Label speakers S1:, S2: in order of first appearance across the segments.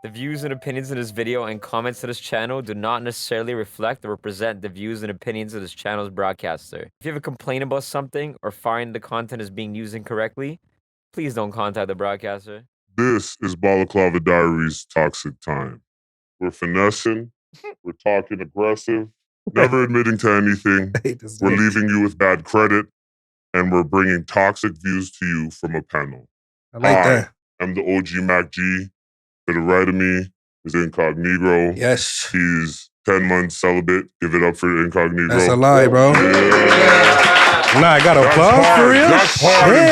S1: The views and opinions in this video and comments to this channel do not necessarily reflect or represent the views and opinions of this channel's broadcaster. If you have a complaint about something or find the content is being used incorrectly, please don't contact the broadcaster.
S2: This is Balaclava Diaries toxic time. We're finessing, we're talking aggressive, never admitting to anything, we're leaving you with bad credit, and we're bringing toxic views to you from a panel.
S3: I like that.
S2: I'm the OG Mac G. To the right of me is Incognegro.
S3: Yes.
S2: He's 10 months celibate. Give it up for Incognegro.
S3: That's a lie, bro.
S2: Yeah.
S3: Nah, I got applause for real?
S2: That's hard in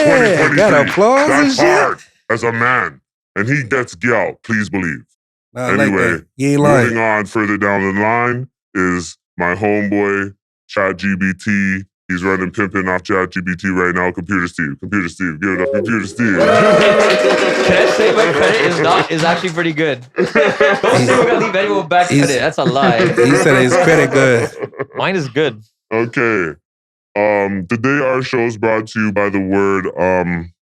S2: 2023.
S3: Got applause and
S2: That's
S3: shit?
S2: hard as a man. And he gets gal, please believe.
S3: Nah,
S2: Anyway,
S3: like you ain't lying.
S2: moving on further down the line is my homeboy, ChatGPT. He's running pimping off ChatGPT right now. Computer Steve, give it up, Computer Steve.
S1: Can I say my credit is actually pretty good? Don't say we're gonna leave anyone back credit. That's a lie.
S3: He said his credit good.
S1: Mine is good.
S2: Okay. Today our show is brought to you by the word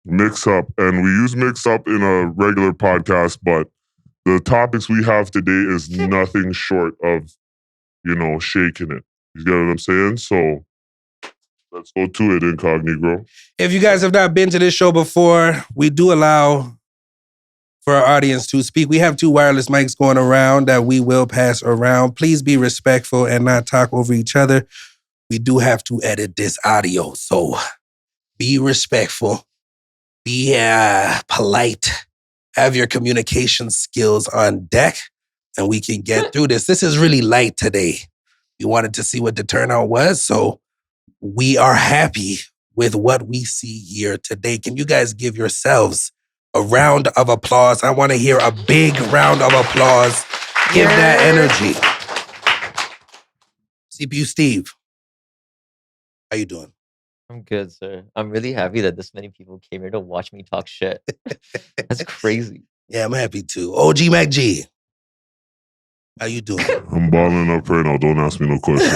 S2: mix up. And we use mix up in a regular podcast, but the topics we have today is nothing short of, shaking it. You get what I'm saying? So let's go to it, Incognegro.
S3: If you guys have not been to this show before, we do allow for our audience to speak. We have 2 wireless mics going around that we will pass around. Please be respectful and not talk over each other. We do have to edit this audio, so be respectful, be polite, have your communication skills on deck, and we can get through this. This is really light today. We wanted to see what the turnout was, so we are happy with what we see here today. Can you guys give yourselves a round of applause? I want to hear a big round of applause. Give that energy. CPU Steve, how you doing?
S1: I'm good, sir. I'm really happy that this many people came here to watch me talk shit. That's crazy.
S3: Yeah, I'm happy too. OG Mac G, how you doing?
S2: I'm balling up right now. Don't ask me no questions.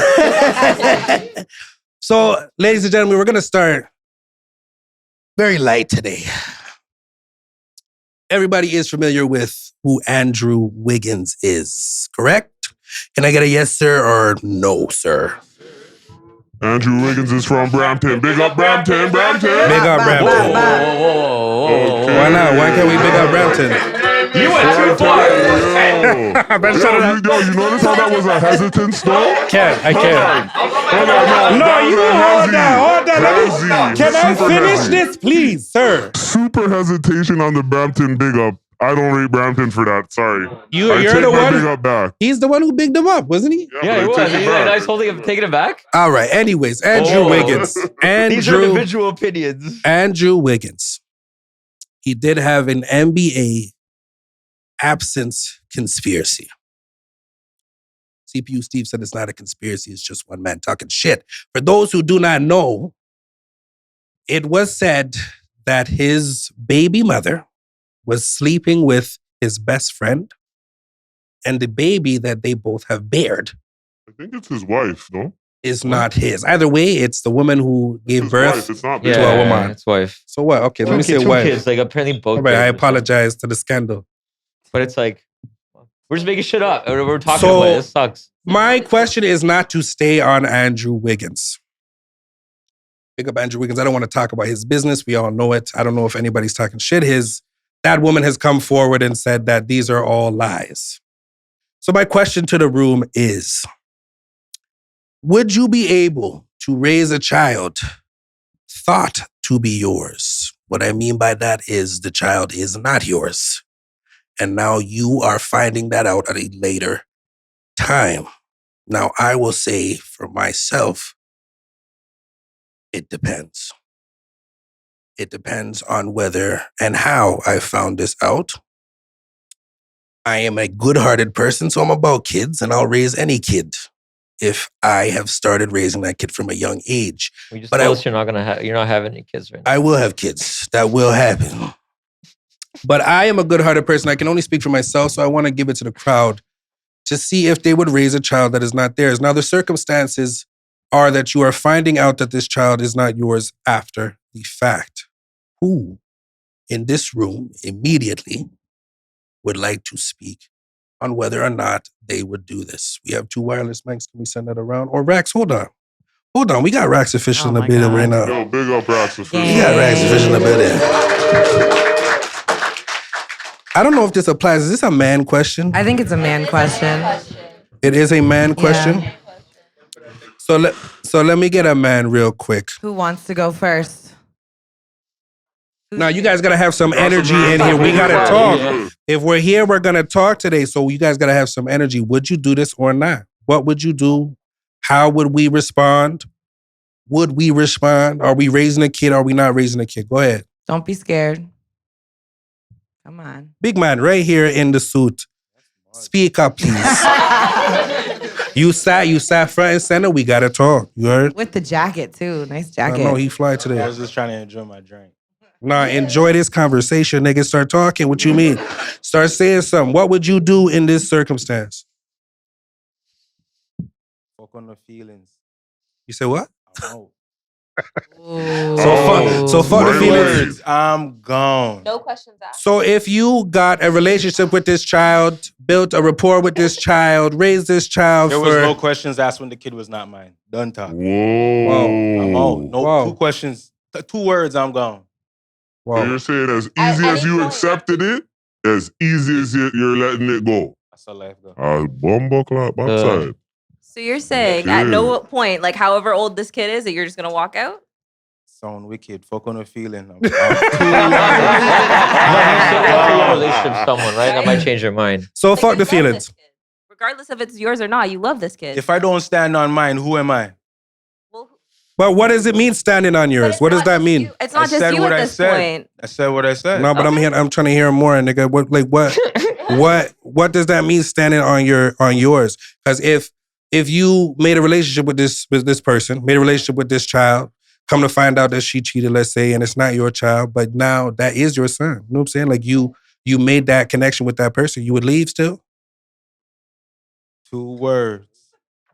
S3: So, ladies and gentlemen, we're going to start very light today. Everybody is familiar with who Andrew Wiggins is, correct? Can I get a yes, sir, or no, sir?
S2: Andrew Wiggins is from Brampton. Big up Brampton.
S3: Big up Brampton.
S1: Whoa.
S2: Okay.
S3: Why not? Why can't we big up Brampton?
S1: You went too far.
S2: You notice how that was a hesitance, though?
S3: I can't.
S2: Hold on,
S3: No, you hold on.
S2: Hezzy.
S3: Can I
S2: Super
S3: finish
S2: hezzy.
S3: this, please, sir?
S2: Super hesitation on the Brampton big up. I don't rate Brampton for that. Sorry. I
S3: You're
S2: take
S3: the
S2: my
S3: one.
S2: Big up back.
S3: He's the one who bigged him up, wasn't he?
S1: Yeah,
S2: but
S1: he
S2: I
S1: was.
S2: take it
S1: He's
S2: back.
S1: nice holding him, taking it back.
S3: All right. Anyways, Andrew Wiggins.
S1: These are
S3: Andrew
S1: individual opinions.
S3: Wiggins. He did have an NBA absence conspiracy. CPU Steve said it's not a conspiracy, it's just one man talking shit. For those who do not know, it was said that his baby mother was sleeping with his best friend and the baby that they both have bared
S2: I think it's his wife, no?
S3: is not his. Either way, it's the woman who gave
S2: His
S3: birth.
S2: wife. It's not
S3: Yeah. To a woman.
S1: It's wife.
S3: So what? Okay, let me say
S1: Two
S3: wife.
S1: kids, like apparently both.
S3: All right, I
S1: kids or something.
S3: apologize to the scandal.
S1: But it's like, we're just making shit up. We're talking
S3: So-
S1: about it. This sucks.
S3: My question is not to stay on Andrew Wiggins. Pick up Andrew Wiggins. I don't want to talk about his business. We all know it. I don't know if anybody's talking shit. That woman has come forward and said that these are all lies. So my question to the room is, would you be able to raise a child thought to be yours? What I mean by that is the child is not yours. And now you are finding that out at a later time. Now, I will say for myself, it depends. It depends on whether and how I found this out. I am a good-hearted person, so I'm about kids, and I'll raise any kid if I have started raising that kid from a young age.
S1: We just
S3: But
S1: told us you're not having any kids right now.
S3: I will have kids. That will happen. But I am a good-hearted person. I can only speak for myself, so I want to give it to the crowd to see if they would raise a child that is not theirs. Now, the circumstances are that you are finding out that this child is not yours after the fact. Who in this room immediately would like to speak on whether or not they would do this. We have 2 wireless mics. Can we send that around? Or Rax, hold on. Hold on. We got Rax official in the building right now.
S2: Yo, big up Rax official.
S3: We got Rax official in the building. I don't know if this applies. Is this a man question?
S4: I think it's a man question.
S3: It is a man question? So let me get a man real quick.
S4: Who wants to go first?
S3: Now, you guys got to have some energy in here. We got to talk. If we're here, we're going to talk today. So you guys got to have some energy. Would you do this or not? What would you do? How would we respond? Would we respond? Are we raising a kid? Are we not raising a kid? Go ahead.
S4: Don't be scared. Come on.
S3: Big man right here in the suit. Speak up, please. You sat front and center. We got to talk. You heard?
S4: With the jacket, too. Nice
S3: I
S4: jacket.
S3: know he fly today.
S5: I was just trying to enjoy my drink.
S3: Nah, enjoy this conversation, nigga. Start talking. What you mean? Start saying something. What would you do in this circumstance?
S5: Fuck on the feelings.
S3: You say what?
S5: I'm out.
S3: So fuck the feelings.
S5: Words, I'm gone.
S6: No questions asked.
S3: So if you got a relationship with this child, built a rapport with this child, raised this child
S5: There
S3: for...
S5: was no questions asked when the kid was not mine. Done talk.
S2: Whoa.
S5: I'm out. No
S3: Whoa.
S5: 2 questions. 2 words, I'm gone.
S2: So you're saying as easy as you accepted it, as easy as you're letting it go.
S5: That's how life goes.
S2: Bomba clap outside.
S6: So you're saying at no point, like however old this kid is, that you're just gonna walk out?
S5: Sound wicked. Fuck on the feeling. I'm
S1: Relationship with someone, right? That might change your mind.
S3: So
S6: Like,
S3: fuck
S6: you
S3: the
S6: love
S3: feelings.
S6: this kid. Regardless if it's yours or not, you love this kid.
S5: If I don't stand on mine, who am I?
S6: Well,
S3: But what does it mean standing on
S6: but
S3: yours?
S6: it's
S3: What does
S6: not
S3: that
S6: just
S3: mean?
S6: you- It's not
S5: I
S6: just
S5: said
S6: you
S5: what
S6: at
S5: I
S6: this
S5: said.
S6: point.
S5: I said what I said.
S3: No, but I'm trying to hear more, nigga. What does that mean standing on yours? Because if you made a relationship with this person, made a relationship with this child, come to find out that she cheated, let's say, and it's not your child, but now that is your son. You know what I'm saying? Like you made that connection with that person. You would leave still?
S5: 2 words.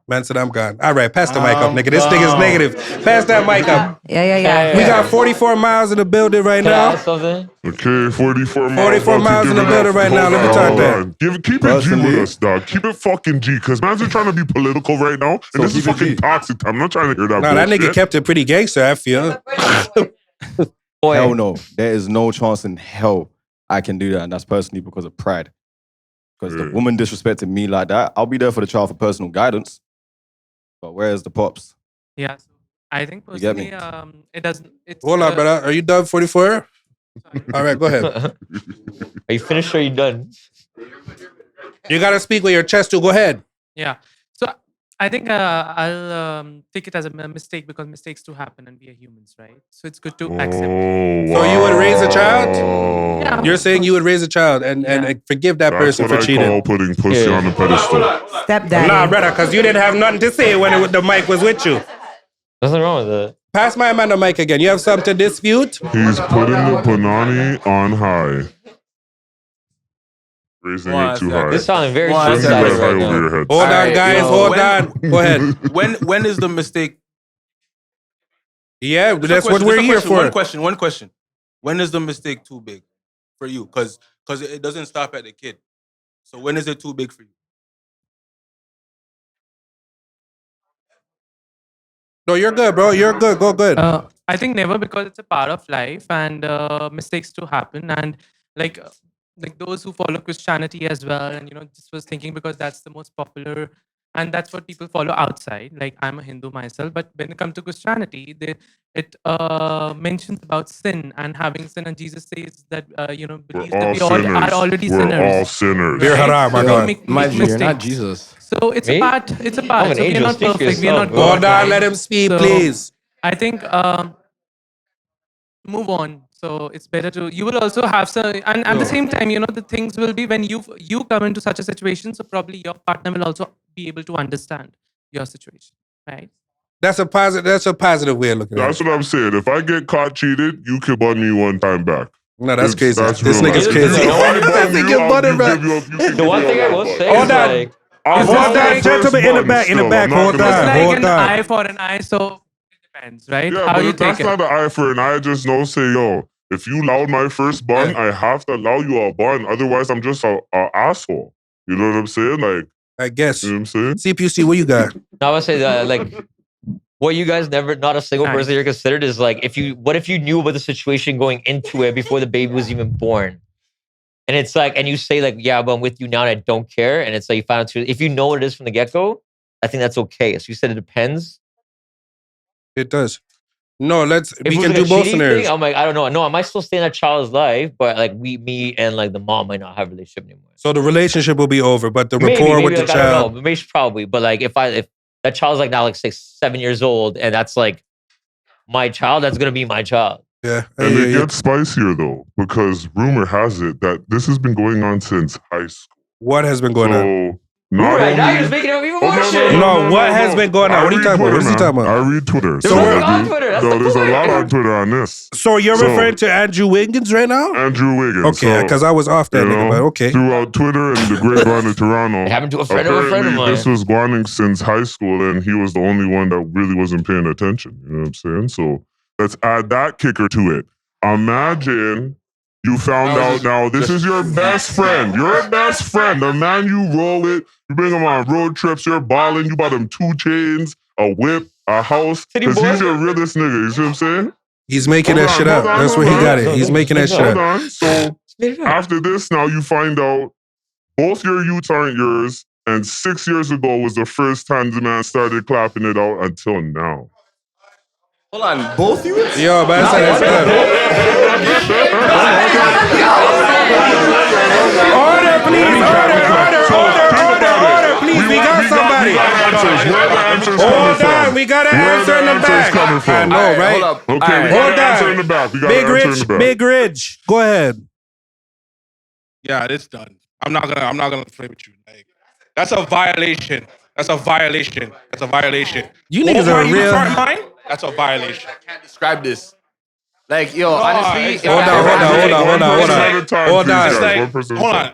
S3: Man said, I'm gone. All right, pass the mic up, nigga. This nigga's negative. Pass that mic up.
S4: Yeah.
S3: We got 44 miles in the building right now.
S1: Something?
S2: Okay, 44 miles.
S3: 44 miles in the building right now. Let me talk that.
S2: Keep it G with us, dog. Keep it fucking G, because man's are trying to be political right now, and this is fucking toxic time. I'm not trying to hear that
S3: Nah, that
S2: bullshit.
S3: nigga kept it pretty gangster, I feel.
S7: Hell no. There is no chance in hell I can do that. And that's personally because of pride. Because the woman disrespected me like that, I'll be there for the child for personal guidance. But where's the pops?
S8: Yeah, so I think
S7: You get me?
S8: personally, it doesn't. It's,
S3: Hold on, brother. Are you done 44? All right, go ahead.
S1: Are you finished or are you done?
S3: You got to speak with your chest too. Go ahead.
S8: Yeah. So I think I'll take it as a mistake because mistakes do happen and we are humans, right? So it's good to accept.
S3: So you would raise a child?
S8: Yeah.
S3: You're saying you would raise a child and forgive that
S2: That's
S3: person
S2: what
S3: for
S2: I
S3: cheating?
S2: call putting pussy on the pedestal.
S4: Stepdaddy.
S3: Nah, brother, because you didn't have nothing to say when the mic was with you.
S1: Nothing wrong with it.
S3: Pass my man the mic again. You have something to dispute?
S2: He's putting the panani on high. Raising it too high.
S1: This sounding very
S5: One
S2: Bring
S1: short-sighted
S2: that high
S1: right
S2: over
S1: now.
S2: your head.
S3: Hold on,
S5: Alright,
S3: guys.
S5: yo,
S3: Hold
S5: when-
S3: on. Go ahead.
S5: When is the mistake?
S3: Yeah,
S5: Just a
S3: that's what
S5: question,
S3: we're
S5: just a
S3: here
S5: question,
S3: for.
S5: One question. When is the mistake too big for you? Because it doesn't stop at the kid. So when is it too big for you?
S3: No, you're good, bro. You're good. Go good.
S8: I think never, because it's a part of life and mistakes do happen. And like those who follow Christianity as well, and just was thinking because that's the most popular and that's what people follow outside. Like I'm a Hindu myself, but when it comes to Christianity, it mentions about sin and having sin, and Jesus says that believes that we all are already
S2: We're
S8: sinners.
S2: all sinners.
S3: You're haram, my
S8: So we
S3: God.
S8: make
S7: Mind you, you're not
S8: mistakes.
S7: Jesus.
S8: So it's
S1: Me?
S8: a part. It's a part.
S1: I'm an
S8: So we're
S1: angel.
S8: not
S1: Speak for
S8: perfect. We're
S1: yourself,
S8: not
S1: bro.
S8: God.
S3: Hold on.
S8: right?
S3: Let him speak,
S8: So,
S3: please.
S8: I think move on. So it's better to. You will also have some, and at the same time, the things will be when you come into such a situation. So probably your partner will also be able to understand your situation, right?
S3: That's a positive way of looking at
S2: That's
S3: it.
S2: what I'm saying. If I get caught cheated, you can bun me one time back.
S3: No, that's crazy.
S2: That's
S3: This
S2: real
S3: nigga's
S2: life.
S3: crazy.
S2: If I bun
S3: This
S2: you,
S3: nigga
S2: I'll
S3: butter back.
S2: give you a- you can
S1: The
S2: give
S1: one
S2: me
S1: thing
S2: a
S1: I will
S2: one
S1: say
S2: back.
S3: Hold
S1: is
S3: on.
S1: like,
S2: I'll
S3: Hold
S2: have
S3: on,
S2: the first
S3: gentlemen, in the
S2: bun
S3: back, in the
S2: still.
S3: back.
S2: I'm not
S3: Hold
S2: gonna
S8: It's
S3: on,
S2: lie.
S8: like
S3: hold
S8: an
S3: on.
S8: eye for an eye. So it depends, right?
S2: Yeah,
S8: How
S2: but
S8: you
S2: if that's
S8: take it.
S2: not an eye for an eye. Just know, say, yo, If you allowed my first bun, I have to allow you a bun. Otherwise, I'm just a asshole. You know what I'm saying? Like,
S3: I guess.
S2: you know what I'm saying?
S3: CPUC, what you got?
S1: I would say that like what you guys never, not a single person you're considered is like, what if you knew about the situation going into it before the baby was even born? And it's like, and you say like, yeah, but I'm with you now and I don't care. And it's like, you find out if you know what it is from the get-go, I think that's okay. So you said it depends.
S3: It does. No, we
S1: If it was
S3: can
S1: like
S3: do
S1: a
S3: both
S1: cheating
S3: scenarios.
S1: thing, I'm like, I don't know. No, I might still stay in that child's life, but like me and like the mom might not have a relationship anymore.
S3: So the relationship will be over, but the
S1: Maybe,
S3: rapport with
S1: like,
S3: the
S1: I don't
S3: child.
S1: know. Maybe probably, but like if that child's like now like 6, 7 years old, and that's like my child, that's gonna be my child.
S3: Yeah.
S2: And it gets spicier though, because rumor has it that this has been going on since high school.
S3: What has been going on?
S2: Not
S1: Right, now
S2: only-
S1: you're just making up even
S2: Oh,
S1: more shit.
S3: No, what has been going on?
S2: I
S3: What are you
S2: read
S3: talking about?
S2: Twitter,
S3: What is he
S2: man.
S3: talking about?
S2: I read Twitter.
S1: There's a lot on Twitter. That's the
S2: there's a
S1: point.
S2: lot on Twitter on this.
S3: So you're referring to Andrew Wiggins right now?
S2: Andrew Wiggins.
S3: Okay, because I was off that
S2: you
S3: nigga,
S2: know,
S3: but okay.
S2: Throughout Twitter and the grapevine of Toronto.
S1: It happened to a friend of a friend of
S2: apparently
S1: mine.
S2: This was going on since high school, and he was the only one that really wasn't paying attention. You know what I'm saying? So let's add that kicker to it. Imagine you found out now this is your best friend. Your best friend, the man you roll with. You bring him on road trips. You're balling. You bought him 2 chains, a whip, a house. Because he's your realest nigga. You see what I'm saying?
S3: He's making that shit up. That's where he got it. He's making that shit
S2: Hold
S3: up.
S2: on. So after this, now you find out both your youths aren't yours, and 6 years ago was the first time the man started clapping it out until now.
S7: Hold on, both you?
S3: Yo, man, that's Order, please. Order, please. We got somebody. Hold on, we got an answer in the back. I know, right?
S2: Okay, we got an answer in the back. We got an answer in the back.
S3: Big Ridge, go ahead.
S5: Yeah, it's done. I'm not gonna play with you. Like, that's a violation. That's a violation. That's a violation.
S3: You niggas are real.
S5: Mine? That's a violation.
S7: I can't describe this. Like, yo, honestly.
S3: Hold on.
S5: Hold on.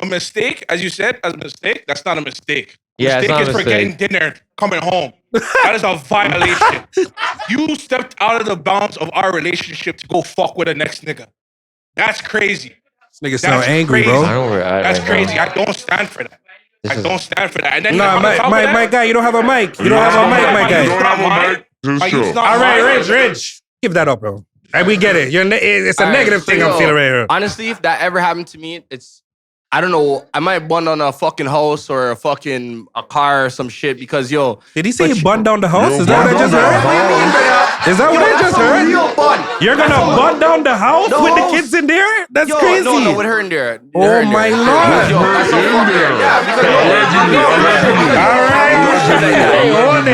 S5: A mistake, as you said, as a mistake, that's not a mistake.
S1: Yeah, it's
S5: mistake
S1: not a
S5: is
S1: mistake.
S5: forgetting dinner, coming home. That is a violation. You stepped out of the bounds of our relationship to go fuck with the next nigga. That's crazy.
S3: This nigga sound angry, bro.
S5: That's crazy. I don't stand for that. I don't stand for that. And then
S3: Nah, my guy, you don't have a mic. You don't have a mic, my guy.
S2: You don't have a mic? Just chill.
S3: All right, Ridge. Give that up, bro. And we get it. It's a negative thing I'm feeling right here.
S7: Honestly, if that ever happened to me, I don't know. I might bun on a fucking house or a car or some shit because, yo.
S3: Did he say he bun down the house? Is that what I just heard? Is that what I just heard? You're gonna bun down the house with the kids in there? That's crazy.
S7: No, with her in there.
S3: Oh my lord.
S7: Yo, that's so fucked there.
S3: All right. Hold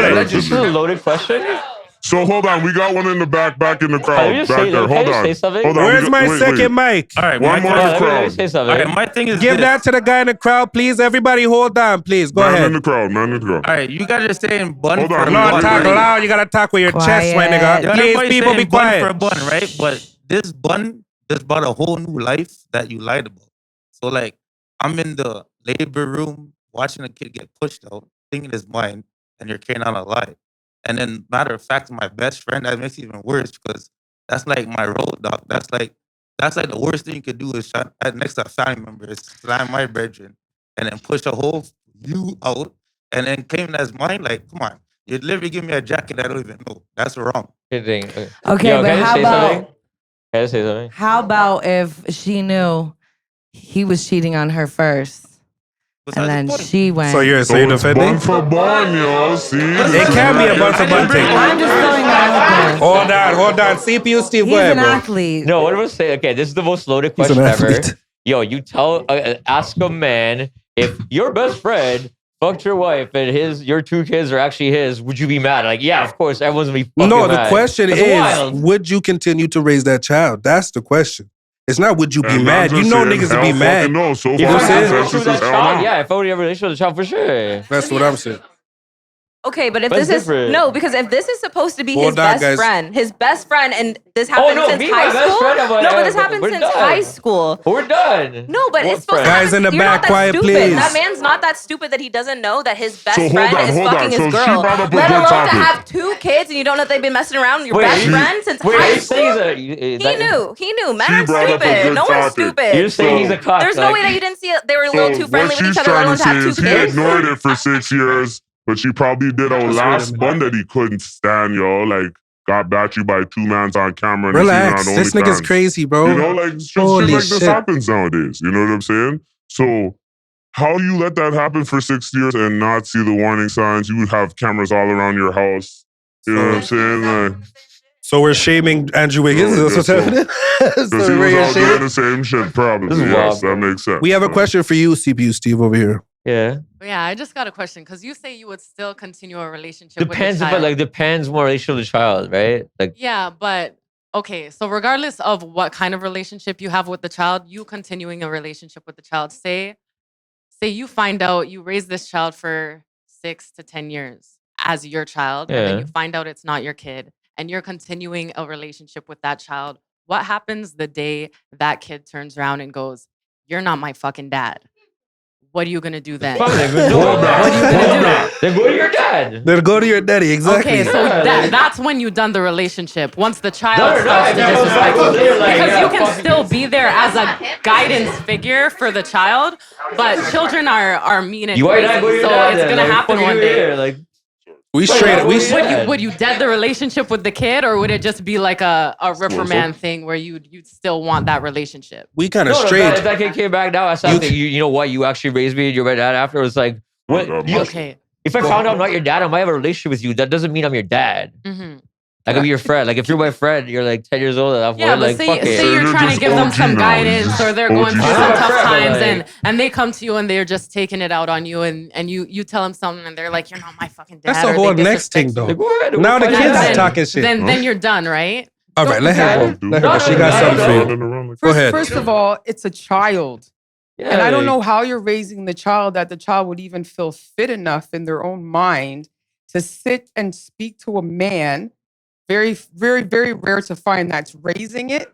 S3: it.
S1: This is a loaded question.
S2: So hold on, we got one in the back in the crowd.
S1: Can you
S2: Back
S1: say-
S2: there.
S1: can
S2: Hold
S1: you
S2: on.
S1: say something?
S2: Hold on.
S3: Where's my second mic?
S9: All right,
S2: One more in the crowd.
S1: Say something.
S9: All right, my thing is
S3: Give
S9: this.
S3: that to the guy in the crowd, please. Everybody hold on, please. Go
S2: Man in
S3: ahead.
S2: the crowd.
S9: All right, you guys are saying bun
S2: Hold
S9: for
S2: on,
S9: a
S2: no,
S3: No,
S9: bun.
S3: talk
S9: right?
S3: loud. You gotta talk with your chest, my
S6: Quiet.
S3: nigga.
S9: Yeah,
S3: Please,
S9: everybody's
S3: people, be
S9: saying bun for a
S3: quiet.
S9: bun, right? But this bun just brought a whole new life that you lied about. So like, I'm in the labor room watching a kid get pushed out, thinking it's mine, and you're carrying on a lie. And then, matter of fact, my best friend, that makes it even worse because that's like my road dog. That's like the worst thing you could do is shot next to a family member is slam my brethren and then push a whole you out and then claim as mine. Like, come on, you literally give me a jacket I don't even know. That's wrong.
S6: Okay,
S1: Yo,
S6: but
S1: can I just
S6: how
S1: say
S6: about
S1: something? Can I say something?
S6: how about if she knew he was cheating on her first, and then she went?
S3: So you're
S2: So it's
S3: defending?
S2: bun for bun, yo. See?
S3: It can be a bun for bun thing.
S6: I'm just throwing that out there.
S3: Hold on. CPU Steve,
S6: He's
S3: go ahead,
S6: an
S3: bro.
S6: athlete.
S1: No, what am I saying? Okay, this is the most loaded
S3: He's an
S1: question ever.
S3: athlete.
S1: Yo, you ask a man if your best friend fucked your wife and your 2 kids are actually his, would you be mad? Like, yeah, of course, everyone's gonna be fucking
S3: No, the
S1: mad.
S3: question
S1: That's
S3: is,
S1: wild.
S3: would you continue to raise that child? That's the question. It's not would you be
S2: And
S3: mad.
S2: I'm
S3: You
S2: just
S3: know
S2: saying,
S3: niggas would
S2: hell
S3: be
S2: fucking
S3: mad.
S2: No. So
S1: If
S3: You know
S2: far,
S3: what I'm
S1: I
S3: saying?
S1: have a relationship with that
S2: hell
S1: child,
S2: no.
S1: yeah, if I would have a relationship with the child, for sure.
S3: That's what I'm saying.
S10: Okay, but if
S1: That's
S10: this is
S1: different.
S10: because if this is supposed to be
S3: Hold
S10: his
S3: on,
S10: best
S3: guys.
S10: friend, and this happened
S1: no,
S10: since
S1: me,
S10: high
S1: my best
S10: school.
S1: friend, I'm like,
S10: No, but this
S1: but
S10: happened
S1: we're
S10: since
S1: done.
S10: high school.
S1: We're done.
S10: No, but
S1: What
S10: it's supposed
S1: friend?
S10: to
S3: Guys
S10: happen.
S3: in the
S10: You're
S3: back,
S10: not that
S3: quiet,
S10: stupid.
S3: please.
S10: That man's not that stupid that he doesn't know that his best
S2: So hold
S10: friend
S2: on,
S10: is
S2: hold on.
S10: fucking
S2: So
S10: his
S2: she
S10: girl.
S2: brought up a
S10: Let
S2: good
S10: alone to
S2: topic.
S10: have 2 kids and you don't know that they've been messing around with your
S1: Wait,
S10: best
S1: you-
S10: friend since
S1: Wait,
S10: high
S1: you're saying
S10: school.
S1: he's
S10: He knew. Men
S2: She
S10: are
S2: brought up a
S10: stupid.
S2: good
S10: No one's
S2: topic.
S10: stupid.
S1: You're saying he's a cock.
S10: There's no way that you didn't see it. They were a
S2: So
S10: little too friendly
S2: what
S10: with each
S2: she's
S10: other, let
S2: trying
S10: alone
S2: to
S10: to
S2: say
S10: have 2
S2: is he
S10: kids.
S2: ignored it for 6 years, but she probably did a last one that he couldn't stand, yo. Like, got battered by 2 mans on camera and
S3: Relax.
S2: he's seen it on
S3: This nigga's
S2: OnlyFans.
S3: crazy, bro.
S2: You know, like shit
S3: Holy
S2: like this
S3: shit.
S2: happens nowadays. You know what I'm saying? So how do you let that happen for 6 years and not see the warning signs? You would have cameras all around your house. You know what I'm saying? Like,
S3: So we're shaming Andrew Wiggins?
S2: No, I
S3: Is this what's
S2: guess so.
S3: happening?
S2: because
S3: So
S2: he
S3: we're
S2: was
S3: here
S2: out doing
S3: shaming?
S2: the same shit,
S1: This
S2: probably.
S1: is
S2: Yes,
S1: wild,
S2: that makes sense.
S3: We have a
S2: So-
S3: question for you, CPU Steve, over here.
S1: Yeah.
S11: Yeah, I just got a question because you say you would still continue a relationship
S1: Depends
S11: with
S1: if
S11: the
S1: it
S11: child.
S1: depends more relationship to the child, right? Like
S11: Yeah, but okay, so regardless of what kind of relationship you have with the child, you continuing a relationship with the child. Say you find out you raise this child for 6 to 10 years as your child, and then
S1: Yeah.
S11: you find out it's not your kid, and you're continuing a relationship with that child. What happens the day that kid turns around and goes, "You're not my fucking dad"? What are you gonna do then?
S1: fuck, then go
S2: Hold back.
S11: What are you
S2: Hold
S11: gonna do?
S2: back.
S1: Then go to your dad.
S3: Then go to your daddy, exactly.
S11: Okay, so
S1: Yeah, like-
S11: that's when you done the relationship. Once the child
S1: No,
S11: starts
S1: if
S11: to
S1: it comes
S11: disrespect
S1: back
S11: you,
S1: later, like,
S11: because
S1: yeah,
S11: you can
S1: fuck
S11: still
S1: it.
S11: be there as a guidance figure for the child, but children are mean and
S1: You are
S11: crazy,
S1: not going to
S11: so
S1: your dad.
S11: it's gonna
S1: Like,
S11: happen
S1: fuck
S11: one
S1: you
S11: day.
S1: here, like
S3: We
S1: Wait,
S3: straight.
S1: what
S3: We
S1: do you-
S11: Would you dead the relationship with the kid, or would it just be like a reprimand thing where you'd still want that relationship?
S3: we kind of
S1: no,
S3: straight.
S1: if that kid came back now, I said, okay, you know what? You actually raised me. You're my dad. After it was like, what?
S2: that
S1: you-
S2: much.
S11: Okay.
S1: if I found out I'm not your dad, I might have a relationship with you. That doesn't mean I'm your dad.
S11: hmm
S1: I could be your friend. Like if you're my friend, you're like 10 years old. And
S11: Yeah, but
S1: like,
S11: say
S1: fuck it.
S11: you're
S2: You're
S11: trying to
S2: just
S11: give them
S2: OG
S11: some
S2: now.
S11: guidance, or they're going
S2: OG.
S11: through
S1: I'm
S11: some
S1: a
S11: tough
S1: friend, but
S11: times,
S1: like-
S11: and they come to you and they're just taking it out on you, and you tell them something, and they're like, "You're not my fucking dad."
S3: That's the
S11: or they
S3: whole next
S11: disrespect
S3: thing,
S11: you.
S3: though.
S1: Like, go ahead,
S3: Now the
S1: we'll
S3: kids
S1: find
S3: is
S1: out.
S3: talking shit.
S11: Then you're done, right?
S3: All right, let
S10: Yeah.
S3: her go. Let her go. She
S1: No,
S3: got
S1: no,
S3: something
S1: no,
S3: for you.
S2: Running around like-
S3: Go ahead.
S12: First of all, it's a child.
S1: Yeah,
S12: And I don't
S1: like-
S12: know how you're raising the child that the child would even feel fit enough in their own mind to sit and speak to a man. Very, very, very rare to find that's raising it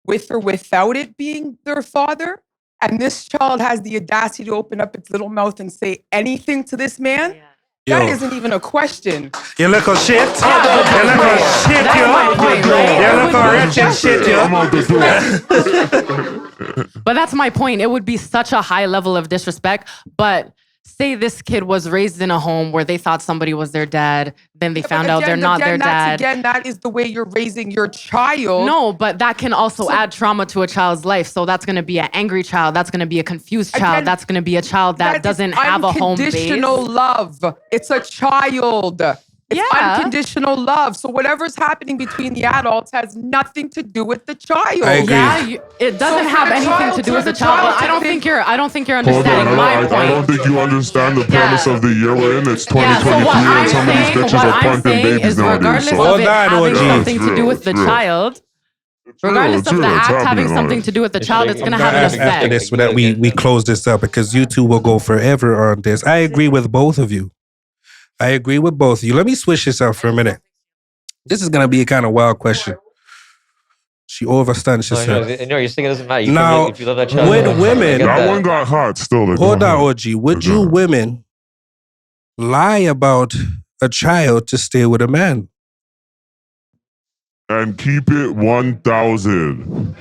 S12: with or without it being their father. And this child has the audacity to open up its little mouth and say anything to this man. That
S3: Yo.
S12: isn't even a question.
S3: You little shit. You
S11: That's
S3: little shit,
S11: That's my point, right?
S3: You
S11: It would
S3: little
S11: be-
S3: wretched shit, yo.
S2: I'm out the door.
S11: But that's my point. It would be such a high level of disrespect. But say this kid was raised in a home where they thought somebody was their dad, then they
S12: Yeah,
S11: found
S12: but
S11: out they're
S12: again,
S11: not their
S12: that's-
S11: dad.
S12: Again, that is the way you're raising your child.
S11: No, but that can also add trauma to a child's life. So that's going to be an angry child. That's going to be a confused child.
S12: Again,
S11: That's going to be a child that
S12: is
S11: doesn't have a home base.
S12: Unconditional love. It's a child. It's
S11: Yeah.
S12: unconditional love. So whatever's happening between the adults has nothing to do with the child.
S3: I agree.
S11: Yeah, it doesn't
S12: So for
S11: have
S12: the
S11: anything
S12: child-
S11: to do
S12: for
S11: with the
S12: the
S11: child. But
S12: child
S11: I
S12: to
S11: don't
S12: think-
S11: think you're. I don't think you're
S2: Hold on,
S11: understanding my
S2: I
S11: point.
S2: don't think you understand the premise of the year we're in. It's
S11: Yeah, so
S2: 2023
S11: what
S2: and
S11: I'm
S2: some of these
S11: saying,
S2: bitches
S11: what
S2: are
S11: I'm
S2: punting
S11: saying
S2: babies
S11: is
S2: nowadays.
S11: regardless
S2: So.
S11: of
S3: Hold
S11: it
S3: on,
S11: having
S3: OG.
S11: something to do with
S2: It's
S11: the
S2: real.
S11: child,
S2: It's
S11: regardless
S2: real.
S11: of the
S2: It's
S11: act having
S2: happening
S11: something
S2: already.
S11: to do with the child, it's going to
S3: We're
S11: have an
S3: gonna ask after
S11: effect.
S3: this so that we close this up because you two will go forever on this. I agree with both of you. I agree with both of you. Let me switch this up for a minute. This is gonna be a kind of wild question. She overstunned. She
S1: No,
S3: said,
S1: no, you're saying it doesn't matter. You
S3: Now,
S1: if you love that child,
S3: would
S1: I
S3: women-
S1: get
S2: That one got hot still. Like,
S3: "Hold
S2: go
S3: on,
S2: ahead.
S3: OG. Would
S2: Go
S3: you
S2: ahead.
S3: women lie about a child to stay with a man?"
S2: And keep it 1,000.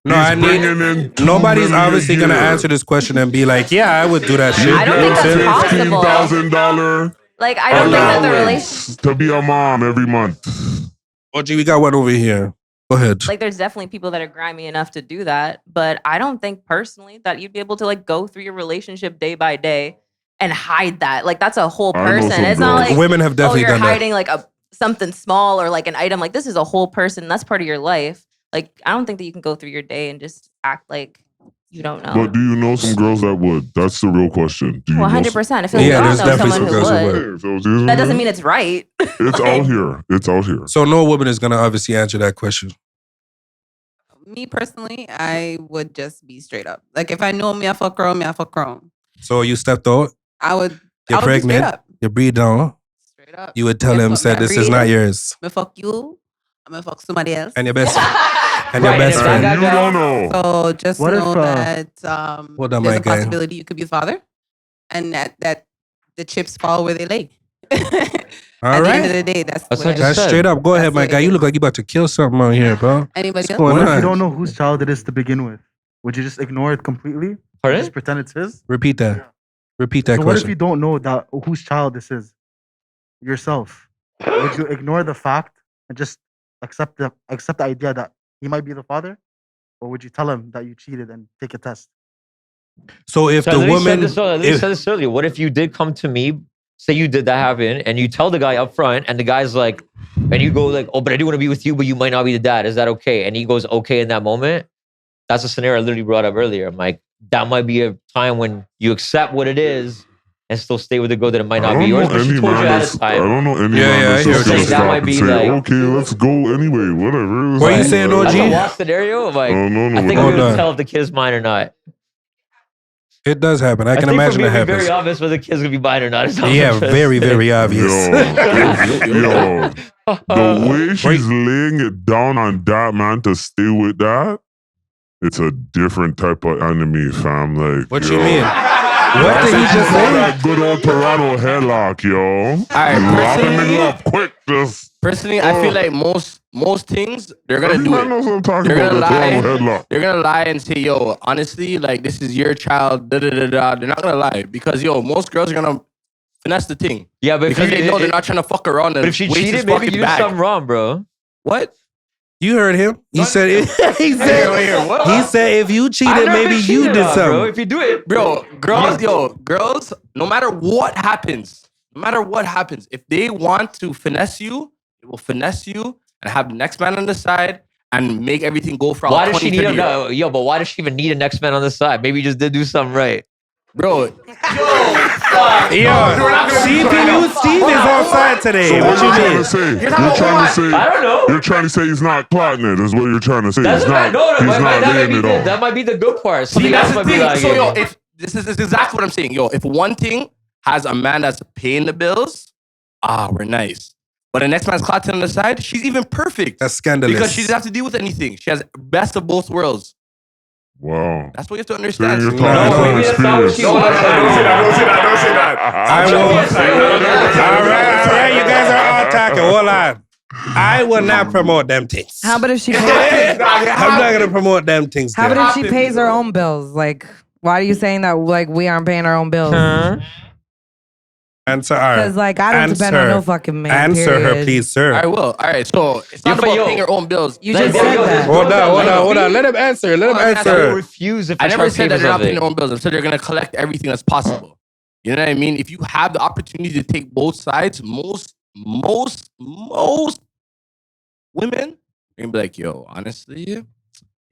S3: No,
S2: He's
S3: I need.
S2: bringing in 2
S3: Nobody's
S2: million a
S3: obviously gonna
S2: year.
S3: answer this question and be like, "Yeah, I would do that shit."
S10: I don't think that's possible.
S2: $15,000
S10: Like, I don't think that the relationship,
S2: allowance to be a mom every month.
S3: OG, we got one over here. Go ahead.
S10: like, there's definitely people that are grimy enough to do that. But I don't think personally that you'd be able to like go through your relationship day by day and hide that. Like, that's a whole
S2: I know
S10: person.
S2: some
S10: It's not
S2: girls.
S10: like
S3: Women have definitely
S10: you're
S3: done that.
S10: hiding like something small or like an item. Like, this is a whole person. That's part of your life. Like, I don't think that you can go through your day and just act like you don't know.
S2: But do you know some girls that would? That's the real question. Do you
S10: Well,
S2: know
S10: 100%. If
S3: Yeah,
S10: you don't
S3: there's
S10: know
S3: definitely
S10: someone
S3: some
S10: who
S3: girls who
S10: would,
S3: would.
S2: Hey, if it was you,
S10: that doesn't mean it's right.
S2: it's out here. It's out here.
S3: So no woman is gonna obviously answer that question.
S13: Me personally, I would just be straight up. Like if I know me, I fuck around, me, I fuck around.
S3: So you stepped out.
S13: I would
S3: You're pregnant. You breathe down.
S13: Straight up.
S3: You would tell
S13: Guess
S3: him,
S13: what,
S3: said,
S13: me
S3: this is not yours.
S13: Me fuck you. I'm gonna fuck somebody else.
S3: And your best and your best
S2: And
S3: friend.
S2: you don't know.
S13: So just
S14: What if,
S13: know that
S3: Hold on,
S13: there's
S3: my
S13: a
S3: guy.
S13: possibility you could be a father, and that the chips fall where they lay.
S3: All
S13: At the end
S3: right.
S13: of the day, that's
S1: That's
S13: where-
S1: what I just
S3: That's
S1: said.
S3: straight up. Go ahead, my
S13: what
S3: guy.
S13: it
S3: You
S13: is.
S3: look like you about to kill something out here, bro.
S13: Anybody
S3: What's
S13: else?
S3: going
S14: What if
S3: on?
S14: you don't know whose child it is to begin with? Would you just ignore it completely?
S1: Pardon?
S14: Just pretend it's his?
S3: Repeat that. Repeat that
S14: So what if
S3: question.
S14: you don't know that whose child this is? Yourself. Would you ignore the fact and just accept the idea that he might be the father? Or would you tell him that you cheated and take a test?
S3: So if
S1: So I
S3: the
S1: literally
S3: woman,
S1: said this earlier. What if you did come to me, say you did that happen, and you tell the guy up front, and the guy's like, and you go like, oh, but I do want to be with you, but you might not be the dad. Is that okay? And he goes, okay in that moment. That's a scenario I literally brought up earlier. I'm like, that might be a time when you accept what it is and still stay with the girl that it might
S2: I
S1: not be
S2: don't know
S1: yours, but she
S2: any
S1: told you
S2: man
S1: ahead
S2: that's,
S1: of
S2: I
S1: time.
S2: don't know any
S3: Yeah,
S2: man
S3: yeah, I
S2: that's
S3: hear
S2: just
S3: what
S2: gonna
S3: you're
S1: saying. That
S2: stop
S1: might
S2: and
S1: be
S2: say,
S1: like-
S2: okay, let's go anyway, whatever. It's
S3: What are you
S2: like,
S3: saying,
S1: That's
S3: OG?
S1: a lost scenario. Like,
S2: no,
S1: I think
S3: Hold
S1: we would
S3: on.
S1: tell if the kid's mine or not.
S3: It does happen. I can
S1: think
S3: imagine
S1: for
S3: it
S1: me, it'd be
S3: happens.
S1: very obvious whether the kid's gonna be mine or not. It's not
S3: Yeah,
S1: interesting.
S3: very, very obvious.
S2: Yo, the way she's laying it down on that man to stay with that, it's a different type of enemy, fam. Like,
S3: What
S2: yo,
S3: you mean? What did he
S2: that's
S3: just
S2: all
S3: say?
S2: that good old Toronto headlock, yo.
S7: right,
S2: Lock a nigga
S7: personally-
S2: up quick, just.
S7: Personally, I feel like most things they're gonna
S2: Every
S7: do
S2: man
S7: it.
S2: knows what I'm talking
S7: They're
S2: about,
S7: gonna
S2: the
S7: lie.
S2: Toronto headlock.
S7: They're gonna lie and say, "Yo, honestly, like this is your child." Da da da da. They're not gonna lie because most girls are gonna finesse the thing.
S1: Yeah, but
S7: because
S1: if you,
S7: they know they're not trying to fuck around. And
S1: But if she
S7: waste his
S1: cheated, maybe
S7: fucking
S1: you did
S7: bag.
S1: something wrong, bro.
S7: What?
S3: You heard him. He said he
S7: What?
S3: said if you
S1: I've
S3: cheated,
S1: never
S3: maybe
S1: been
S3: you
S1: cheated
S3: did
S1: on,
S3: something.
S1: bro. If you do it,
S7: Bro, girls, no matter what happens, if they want to finesse you, they will finesse you and have the next man on the side and make everything go for
S1: why
S7: all
S1: does she
S7: 20,
S1: need
S7: 30
S1: him?
S7: years.
S1: No, yo, but why does she even need a next man on the side? Maybe you just did do something right.
S7: Bro,
S3: Steve is outside today.
S2: So
S3: What
S2: what you
S3: you
S2: trying
S3: mean?
S2: to say? You're trying to say?
S1: I don't know.
S2: You're trying to say he's not plotting it. Is what you're trying to say?
S1: That's
S2: He's
S1: not,
S2: not. He's not laying it on.
S1: that might be the good part.
S7: See,
S1: Something
S7: that's
S1: else
S7: the
S1: might be
S7: thing.
S1: like
S7: So, yo,
S1: it.
S7: if this is exactly what I'm saying, yo, if one thing has a man that's paying the bills, we're nice. But the next man's clotting on the side, she's even perfect.
S3: That's scandalous.
S7: Because she doesn't have to deal with anything. She has best of both worlds.
S2: Wow.
S7: That's what you have to understand.
S2: You're
S7: So,
S2: talking from
S1: maybe that's not what
S2: experience.
S1: she wants.
S7: Don't say that.
S3: I will. All right. You guys are all talking. Hold on. I will not promote them things.
S6: How about if she pays,
S3: I'm not gonna promote them things.
S6: how
S3: there.
S6: about if she pays her own bills? Like, why are you saying that like we aren't paying our own bills?
S3: Answer her.
S6: Because like I don't depend on no fucking man.
S3: Answer her,
S6: period.
S3: please, sir.
S7: I will. All right. So it's not about paying your own bills.
S6: You just said that.
S3: Hold on. Let him answer.
S1: I refuse if
S7: I never
S1: try to
S7: said
S1: pay
S7: that
S1: for
S7: they're not paying
S1: something.
S7: their own bills. I said they're gonna collect everything that's possible. You know what I mean? If you have the opportunity to take both sides, most women are gonna be like, yo, honestly,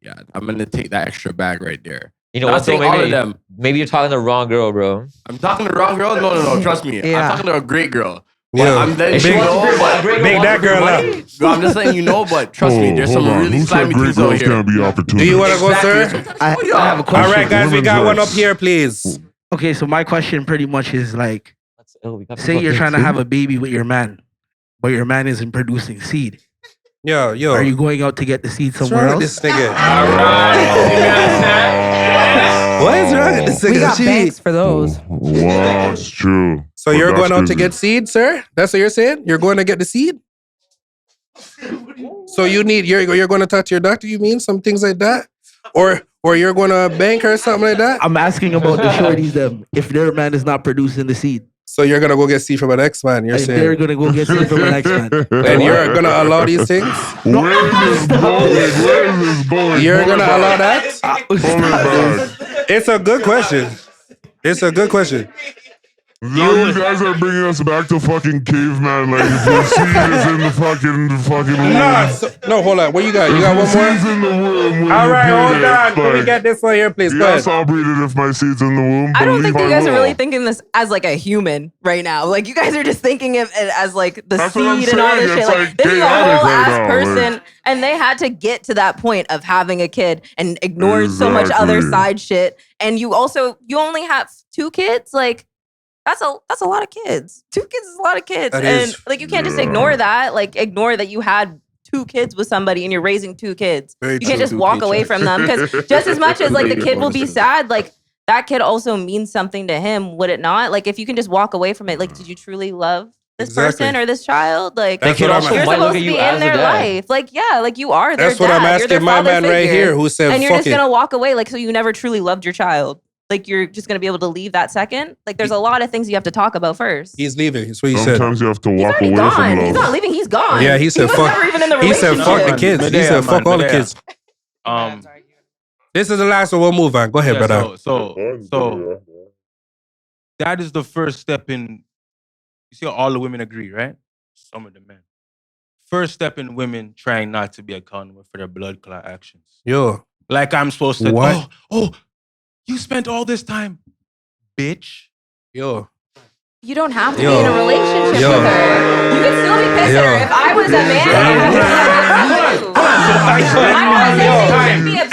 S7: yeah, I'm gonna take that extra bag right there.
S1: You know
S7: Not
S1: what?
S7: saying
S1: Though,
S7: all of them.
S1: maybe you're talking to the wrong girl, bro.
S7: I'm talking to the wrong girl? No. Trust me.
S6: Yeah.
S7: I'm talking to a great girl. But
S3: Yeah.
S7: I'm letting
S1: If she
S7: you
S1: wants
S7: know,
S1: to
S7: but
S3: Big that girl up.
S7: Bro, I'm just letting you know, but trust me, there's some
S2: Hold on.
S7: really
S2: Who said
S7: slimy
S2: great
S7: things out
S2: girls
S7: here.
S2: can't be opportunities?
S3: Do you want to go, sir?
S14: I have a question.
S3: All right, guys, we got one up here, please.
S14: Okay, so my question pretty much is like, say you're trying to have a baby with your man, but your man isn't producing seed.
S3: Yo.
S14: Are you going out to get the seed
S3: What's
S14: somewhere
S3: wrong with
S14: else?
S3: this nigga? What is wrong with this nigga?
S6: We got banks for those.
S2: Wow, it's true.
S3: So
S2: But
S3: you're
S2: that's
S3: going out to
S2: crazy.
S3: get seed, sir? That's what you're saying? You're going to get the seed? So you're going to talk to your doctor, you mean? Some things like that? Or you're going to a bank or something like that?
S14: I'm asking about the shorties them. If their man is not producing the seed,
S3: So you're going to go get seed from an ex-man, you're
S14: if they're
S3: saying?
S14: gonna go get seed from the next man.
S3: And you're going to allow these things?
S2: Where is this going? Where is this going?
S3: You're
S2: Pull
S3: going
S2: it
S3: to allow
S2: back.
S3: that?
S2: Pull it back.
S3: It's a good question. It's a good question.
S2: Now you guys are bringing us back to fucking caveman. Like if your seed is in the fucking womb.
S3: No, hold on. What you got? You got one
S2: Seed's
S3: more?
S2: in the womb.
S3: All right, hold on. Can we get this one here, please? Go
S2: Yes,
S3: ahead.
S2: I'll breed it if my seed's in the womb.
S10: I don't
S2: Believe
S10: think you
S2: I
S10: guys are
S2: will.
S10: really thinking this as like a human right now. Like you guys are just thinking of it as like the
S2: That's what I'm
S10: seed and all this
S2: saying.
S10: shit.
S2: It's
S10: Like
S2: like
S10: this is a
S2: chaotic
S10: whole
S2: right
S10: ass
S2: now,
S10: person,
S2: like-
S10: and they had to get to that point of having a kid and ignore so much other
S2: Exactly.
S10: side shit. And you only have 2 kids. Like That's a lot of kids. 2 kids is a lot of kids.
S3: That
S10: and
S3: is.
S10: like you can't just ignore that. Like ignore that you had 2 kids with somebody and you're raising 2 kids.
S3: Very
S10: You can't
S3: true.
S10: just walk away from them because just as much as like the kid will be sad, like that kid also means something to him, would it not? Like if you can just walk away from it, like did you truly love this person or this child? Like
S1: That kid also
S10: you're
S1: might look
S10: supposed
S1: at
S10: to
S1: you
S10: be
S1: as
S10: in
S1: a
S10: their
S1: dad.
S10: life. Like yeah, like you are their
S3: That's what
S10: dad.
S3: I'm
S10: You're their
S3: asking my
S10: father
S3: man right
S10: figure.
S3: here who said,
S10: and you're
S3: fuck
S10: just
S3: it.
S10: gonna walk away, like so you never truly loved your child. Like you're just gonna be able to leave that second. Like there's a lot of things you have to talk about first.
S3: He's leaving. That's what he said.
S2: Sometimes you have to walk away
S10: Gone.
S2: from
S10: He's
S2: love.
S10: not leaving. He's gone.
S3: Yeah, he said
S10: was
S3: fuck.
S10: never even in the
S3: He said fuck the
S10: relationship.
S3: kids. He
S7: Medea,
S3: said fuck
S7: man,
S3: all the
S7: Medea.
S3: kids. This is the last one. We'll move on. Go ahead,
S15: Yeah,
S3: brother.
S15: so that is the first step in. You see, how all the women agree, right? Some of the men. First step in women trying not to be accountable for their blood clot actions.
S3: Yo.
S15: Like I'm supposed to.
S3: What?
S15: Oh, you spent all this time, bitch.
S3: Yo.
S10: You don't have to
S3: Yo.
S10: be in a relationship
S3: Yo.
S10: with her. You could still be pissed at her. If I was a man,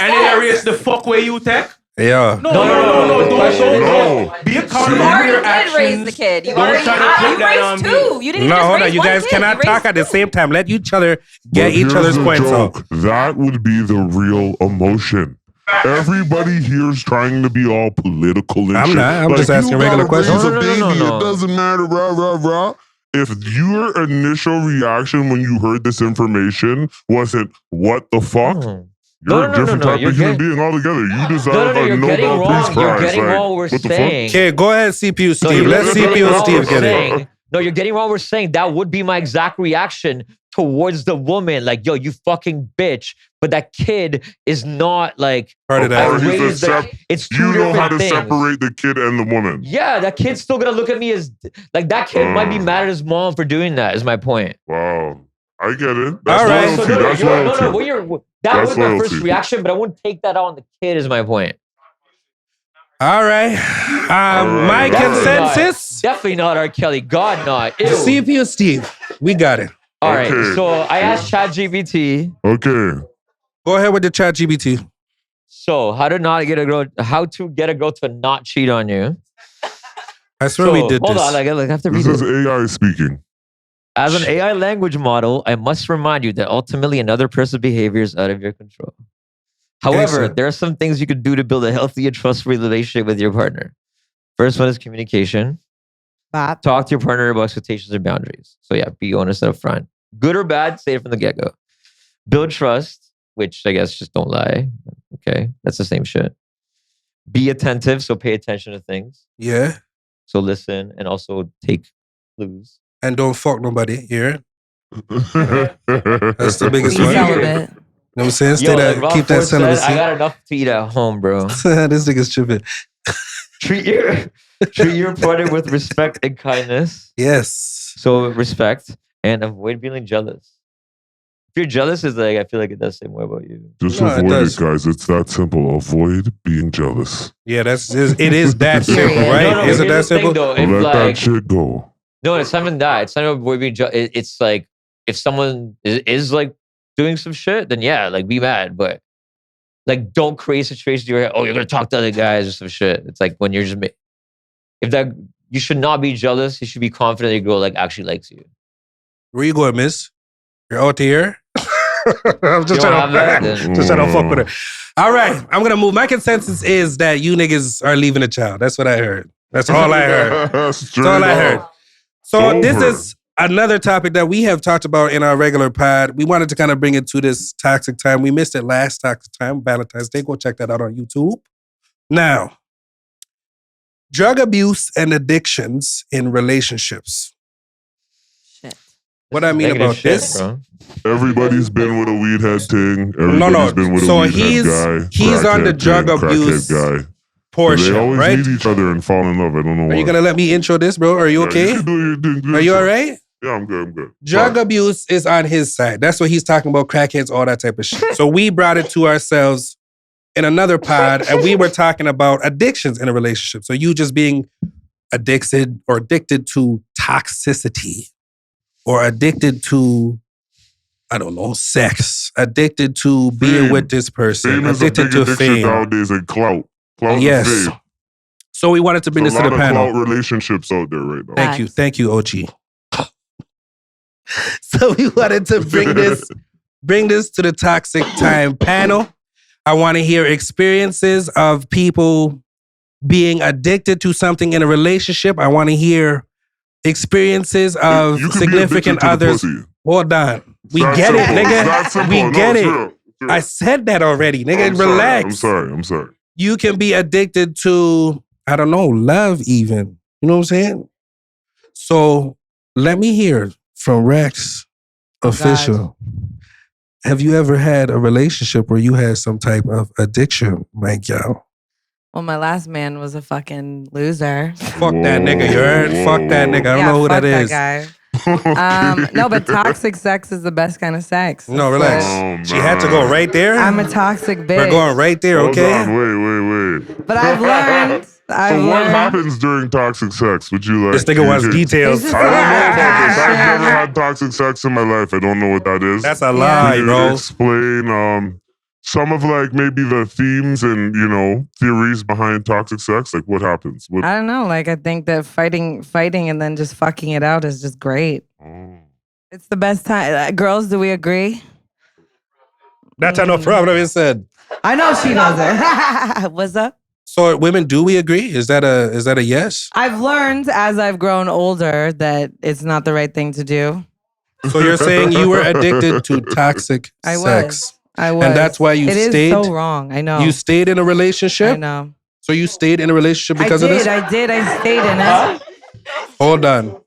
S15: And then erase the fuck where you take.
S3: Yeah.
S15: No. Don't. Be accountable
S10: You
S15: for
S10: already
S15: your
S10: did
S15: actions.
S10: raise the kid. You
S15: Don't
S10: already
S15: try to put that on
S10: raised
S15: me.
S10: 2. You didn't
S3: No,
S10: just
S3: hold on.
S10: raise
S3: You
S10: one
S3: guys
S10: kid.
S3: cannot
S10: You
S3: talk at the same time. Let each other get
S2: But
S3: each
S2: here's
S3: other's
S2: the
S3: points out.
S2: joke. That would be the real emotion. Everybody here is trying to be all political and
S3: I'm
S2: shit.
S3: not. I'm just asking regular questions.
S2: Raise a baby. It doesn't matter. Rah, rah, rah. If your initial reaction when you heard this information wasn't "what the fuck," you're a different type of human being altogether. You deserve a Nobel Peace Prize.
S1: You're getting
S2: Like,
S1: wrong what we're
S2: what the fuck?
S1: saying.
S3: Okay, go ahead, CPU
S1: No,
S3: Steve.
S1: you're
S3: Let
S1: getting
S3: CPU
S1: wrong
S3: Steve
S1: what
S3: get
S1: we're
S3: it.
S1: saying. No, you're getting wrong. We're saying that would be my exact reaction towards the woman. Like, yo, you fucking bitch. But that kid is not like
S3: part of that.
S2: Or he's
S1: raised it's two
S2: you know how to
S1: different things.
S2: separate the kid and the woman.
S1: Yeah, that kid's still gonna look at me as like that kid might be mad at his mom for doing that. Is my point.
S2: Wow, I get it. That's
S3: All right.
S2: loyalty.
S1: So
S2: That's loyalty.
S1: That
S2: That's
S1: was my first
S2: loyalty.
S1: reaction, but I wouldn't take that out on the kid. Is my point.
S3: All right. My consensus.
S1: Definitely not R. Kelly. God, not. Ew.
S3: CPU Steve. We got it.
S1: All right.
S2: Okay.
S1: So I asked ChatGPT.
S2: Okay.
S3: Go ahead with the chat GBT.
S1: So how to get a girl to not cheat on you.
S3: I swear we did
S1: hold
S3: this.
S1: on, like, I have to read
S2: This is
S1: it.
S2: AI speaking.
S1: As an AI language model, I must remind you that ultimately another person's behavior is out of your control. However,
S3: sir.
S1: there are some things you could do to build a healthy and trustworthy relationship with your partner. First one is communication.
S4: Bob.
S1: Talk to your partner about expectations and boundaries. So yeah, be honest up front. Good or bad, say it from the get-go. Build trust, which I guess just don't lie. Okay, that's the same shit. Be attentive, so pay attention to things.
S3: Yeah.
S1: So listen and also take clues.
S3: And don't fuck nobody here. That's the biggest
S6: Be
S3: one.
S6: celibate.
S3: You know what I'm saying? Stay
S1: Yo,
S3: that,
S1: like Rob
S3: keep that
S1: Ford said,
S3: celibacy.
S1: I got enough to eat at home, bro.
S3: This nigga's tripping.
S1: treat your partner with respect and kindness.
S3: Yes.
S1: So respect and avoid feeling jealous. If you're jealous, is like I feel like it does say more about you.
S2: Just
S3: No, it
S2: avoid
S3: does.
S2: it, guys. It's that simple. Avoid being jealous.
S3: Yeah, it is that simple, right?
S1: No,
S3: Is it
S1: here's
S3: that
S1: the thing,
S3: simple?
S1: though. If,
S2: Let that
S1: like,
S2: shit go.
S1: no, it's not even that. It's not avoid being jealous. It's like if someone is like doing some shit, then yeah, like be mad, but like don't create situations where you're gonna talk to other guys or some shit. It's like when you're just you should not be jealous. You should be confident that your girl like actually likes you.
S3: Where you going, miss? You're out here? I'm just
S1: You don't
S3: trying
S1: have that, then-
S3: to fuck with her. All right, I'm gonna move. My consensus is that you niggas are leaving a child. That's what I heard. That's all I heard. That's all I heard. So this is another topic that we have talked about in our regular pod. We wanted to kind of bring it to this toxic time. We missed it last toxic time, Valentine's Day. Go check that out on YouTube. Now, drug abuse and addictions in relationships. What I mean
S1: Negative
S3: about
S1: shit,
S3: this?
S1: bro.
S2: Everybody's been with a weed head thing.
S3: No.
S2: Everybody's been with
S3: So
S2: a weed
S3: he's-
S2: head guy.
S3: he's on the
S2: crackhead
S3: drug
S2: thing,
S3: abuse
S2: crackhead guy.
S3: portion,
S2: They always
S3: right?
S2: meet each other and fall in love. I don't know why.
S3: Are you gonna let me intro this, bro? Are you
S2: Yeah,
S3: okay?
S2: you can do
S3: Are you
S2: yourself.
S3: all right?
S2: Yeah, I'm good. I'm good.
S3: Drug abuse is on his side. That's what he's talking about, crackheads, all that type of shit. So we brought it to ourselves in another pod, and we were talking about addictions in a relationship. So you just being addicted to toxicity, or addicted to, I don't know, sex, addicted to being
S2: Fame.
S3: with this person,
S2: Fame is a
S3: addicted
S2: big
S3: to
S2: addiction
S3: fame.
S2: nowadays, and clout. Clout
S3: Yes.
S2: and fame.
S3: So we wanted to bring this to the
S2: A
S3: panel.
S2: lot of clout relationships out there right now.
S3: Thank you, OG. So we wanted to bring this to the Toxic Time panel. I want to hear experiences of people being addicted to something in a relationship. I want to hear experiences of
S2: You can be
S3: significant
S2: addicted to the
S3: others.
S2: pussy.
S3: Hold on. We
S2: It's
S3: get
S2: that
S3: it,
S2: simple. It's
S3: nigga.
S2: that simple.
S3: We
S2: No,
S3: get
S2: it's
S3: it.
S2: real. It's real.
S3: I said that already, nigga.
S2: I'm
S3: Relax.
S2: I'm sorry.
S3: You can be addicted to, I don't know, love even. You know what I'm saying? So let me hear from Rex, official. Have you ever had a relationship where you had some type of addiction, Mike Yao?
S6: Well, my last man was a fucking loser.
S3: Fuck that nigga, you heard? Fuck that nigga. I don't know who that is.
S6: Guy. No, but toxic sex is the best kind of sex.
S3: No, relax. She had to go right there.
S6: I'm a toxic bitch.
S3: We're going right there, okay?
S2: Hold on, wait.
S6: But I've learned.
S2: So what happens during toxic sex? Would you like?
S3: This nigga wants details.
S2: I don't know about this. I've never had toxic sex in my life. I don't know what that is.
S3: That's a lie,
S2: Can you
S3: bro.
S2: explain some of like maybe the themes and theories behind toxic sex? Like what happens? What?
S6: I don't know. Like I think that fighting, and then just fucking it out is just great. It's the best time. Girls, do we agree?
S3: That's no problem. It said.
S6: I know she knows it. What's up?
S3: So women, do we agree? Is that a yes?
S6: I've learned as I've grown older that it's not the right thing to do.
S3: So you're saying you were addicted to toxic sex.
S6: I was.
S3: And that's why you
S6: It
S3: stayed?
S6: is so wrong. I know.
S3: You stayed in a relationship?
S6: I know.
S3: So you stayed in a relationship because of this?
S6: I did. I stayed in it.
S3: Hold on.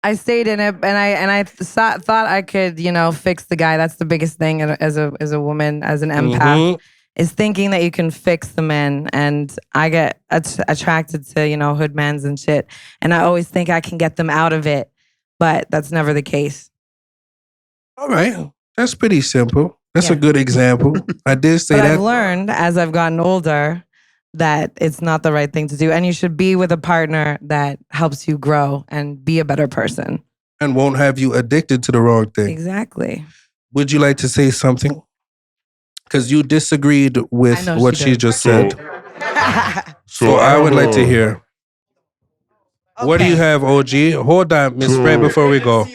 S6: I stayed in it, and I thought I could, fix the guy. That's the biggest thing as a woman, as an empath, is thinking that you can fix the men. And I get attracted to hoodmans and shit, and I always think I can get them out of it, but that's never the case.
S3: All right, that's pretty simple. That's a good example. I did say
S6: But
S3: that.
S6: I've learned as I've gotten older that it's not the right thing to do, and you should be with a partner that helps you grow and be a better person.
S3: And won't have you addicted to the wrong thing.
S6: Exactly.
S3: Would you like to say something? Because you disagreed with what she just said. So I would like to hear. What do you have, OG? Hold on, Miss Fred, before we go.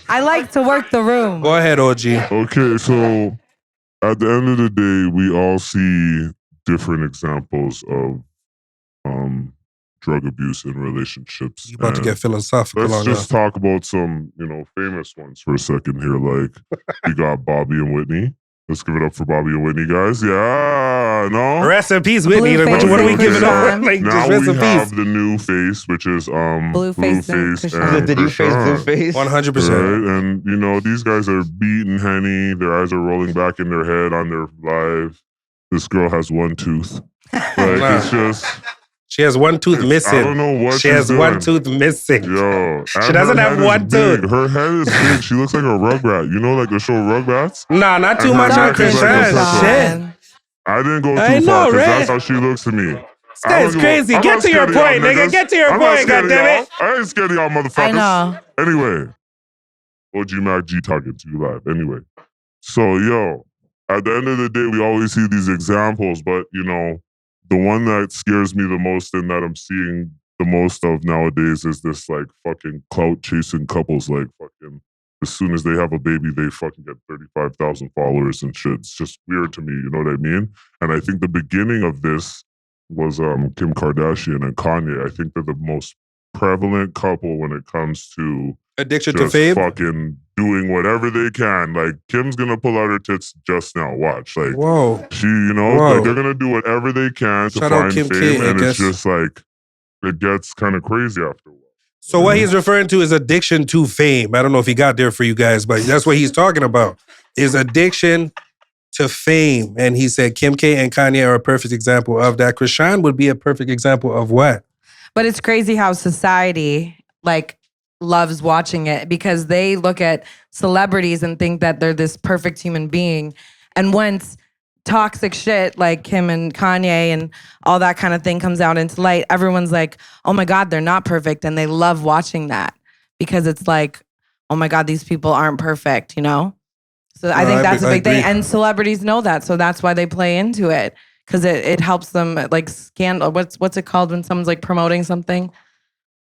S6: I like to work the room.
S3: Go ahead, OG.
S2: Okay, so at the end of the day, we all see different examples of drug abuse in relationships.
S3: You about to get philosophical
S2: Let's
S3: on
S2: just
S3: that.
S2: talk about some, famous ones for a second here. Like we got Bobby and Whitney. Let's give it up for Bobby and Whitney, guys. Yeah, no.
S3: Rest in peace, Whitney. What are we giving up? Like,
S2: now
S3: just rest
S2: we
S3: in
S2: have
S3: peace.
S2: the new face, which is Blueface and
S3: The new face,
S2: Krishan.
S3: Blueface? 100%.
S2: Right? And these guys are beating Henny. Their eyes are rolling back in their head on their live. This girl has one tooth. It's just.
S3: She has one tooth missing.
S2: I don't know what
S3: she
S2: she's
S3: has one
S2: doing.
S3: tooth missing.
S2: Yo,
S3: She
S2: and
S3: doesn't
S2: her
S3: have
S2: head is
S3: one tooth.
S2: big. Her head is big. She looks like a rugrat. You know, like the show Rugrats?
S3: Nah, not too
S2: And her
S3: much on
S2: neck is like a
S3: Krishan.
S2: circle.
S3: Shit.
S2: I didn't go too
S3: I know,
S2: far because
S3: right?
S2: that's how she looks to me.
S3: This guy's crazy. Get to your point, nigga. Get to your point, goddammit.
S2: I ain't scared of y'all motherfuckers.
S6: I know.
S2: Anyway, OG Mac G talking to you live. Anyway, so yo, at the end of the day, we always see these examples, but the one that scares me the most and that I'm seeing the most of nowadays is this like fucking clout chasing couples. Like fucking as soon as they have a baby, they fucking get 35,000 followers and shit. It's just weird to me, you know what I mean? And I think the beginning of this was Kim Kardashian and Kanye. I think they're the most prevalent couple when it comes to
S3: addiction to
S2: just
S3: fame.
S2: fucking doing whatever they can. Like Kim's gonna pull out her tits just now. Watch, like
S3: whoa,
S2: she,
S3: Whoa.
S2: like they're gonna do whatever they can to
S3: Shout out
S2: find
S3: Kim
S2: fame,
S3: K, I
S2: and it's
S3: guess.
S2: just like it gets kind of crazy after a while.
S3: So what he's referring to is addiction to fame. I don't know if he got there for you guys, but that's what he's talking about. Is addiction to fame. And he said Kim K and Kanye are a perfect example of that. Krishan would be a perfect example of what?
S6: But it's crazy how society loves watching it because they look at celebrities and think that they're this perfect human being. And once toxic shit like Kim and Kanye and all that kind of thing comes out into light, everyone's like, oh my God, they're not perfect. And they love watching that because it's like, oh my God, these people aren't perfect, So I think that's a big thing. And celebrities know that. So that's why they play into it. because it helps them like scandal. What's it called when someone's like promoting something,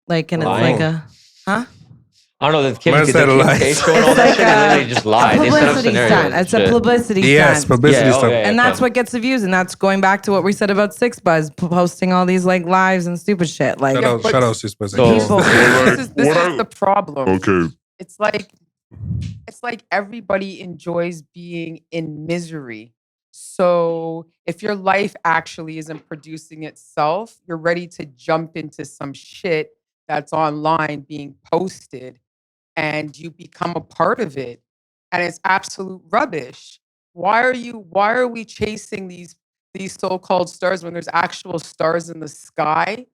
S6: like and it's
S1: Lying.
S6: like a huh?
S1: I don't know, the Kim
S3: Man said
S1: K
S3: lies.
S1: show and all that shit, they literally just lied. They set up
S6: Publicity
S1: scenarios.
S6: stunt.
S1: and
S6: It's a
S1: shit.
S6: publicity
S3: Yes,
S6: stunt.
S3: publicity stunt.
S1: okay,
S6: And that's
S1: okay.
S6: what gets the views. And that's going back to what we said about Six Buzz posting all these like lives and stupid shit. Like
S3: Shout out to Spurs.
S1: So-
S6: people.
S12: This is the problem.
S2: Okay.
S12: It's like everybody enjoys being in misery. So if your life actually isn't producing itself, you're ready to jump into some shit that's online being posted and you become a part of it. And it's absolute rubbish. Why are we chasing these so-called stars when there's actual stars in the sky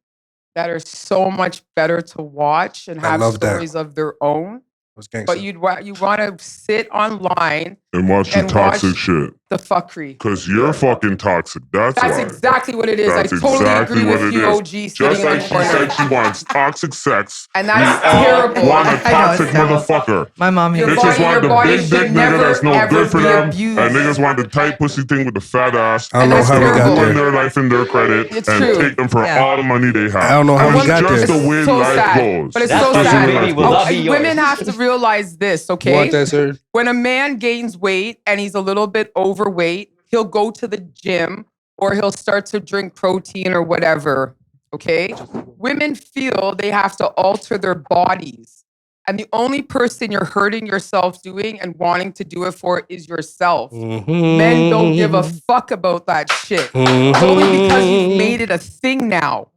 S12: that are so much better to watch and
S3: I
S12: have
S3: love that.
S12: stories of their own?
S3: Gangsta.
S12: But you want to sit online
S2: And watch the toxic shit.
S12: the fuckery.
S2: Because you're fucking toxic. That's why.
S12: exactly what it is.
S2: That's
S12: I totally
S2: exactly
S12: agree
S2: what
S12: with
S2: it
S12: you,
S2: is.
S12: OG, sitting
S2: Just
S12: in
S2: like
S12: the
S2: she
S12: corner.
S2: said she wants toxic sex.
S12: And that's
S2: you all
S12: terrible.
S2: want a
S12: I know,
S2: toxic
S12: it's terrible.
S2: motherfucker.
S6: My mom hates
S2: Bitches
S6: it.
S2: want the
S12: body
S2: big
S12: should
S2: dick nigga
S12: never,
S2: that's no
S12: ever
S2: good for
S12: be
S2: them.
S12: abused.
S2: And niggas want the tight pussy thing with the fat ass.
S3: I don't know how we got
S2: ruin
S3: there.
S2: their life and their credit
S12: It's
S2: and
S12: true.
S2: take them for
S6: Yeah.
S2: all the money they have.
S3: I don't know how we
S2: It's
S3: got
S2: just
S3: there.
S2: the way
S12: so
S2: life
S12: sad.
S2: goes.
S12: But it's
S1: That's
S12: so
S1: why
S12: sad.
S1: baby will not be yours.
S12: Women have to realize this,
S3: You
S12: okay?
S3: want that, sir?
S12: When a man gains weight and he's a little bit overweight, he'll go to the gym or he'll start to drink protein or whatever, okay? Women feel they have to alter their bodies. And the only person you're hurting yourself doing and wanting to do it for is yourself. Men don't give a fuck about that shit. It's only because you've made it a thing now.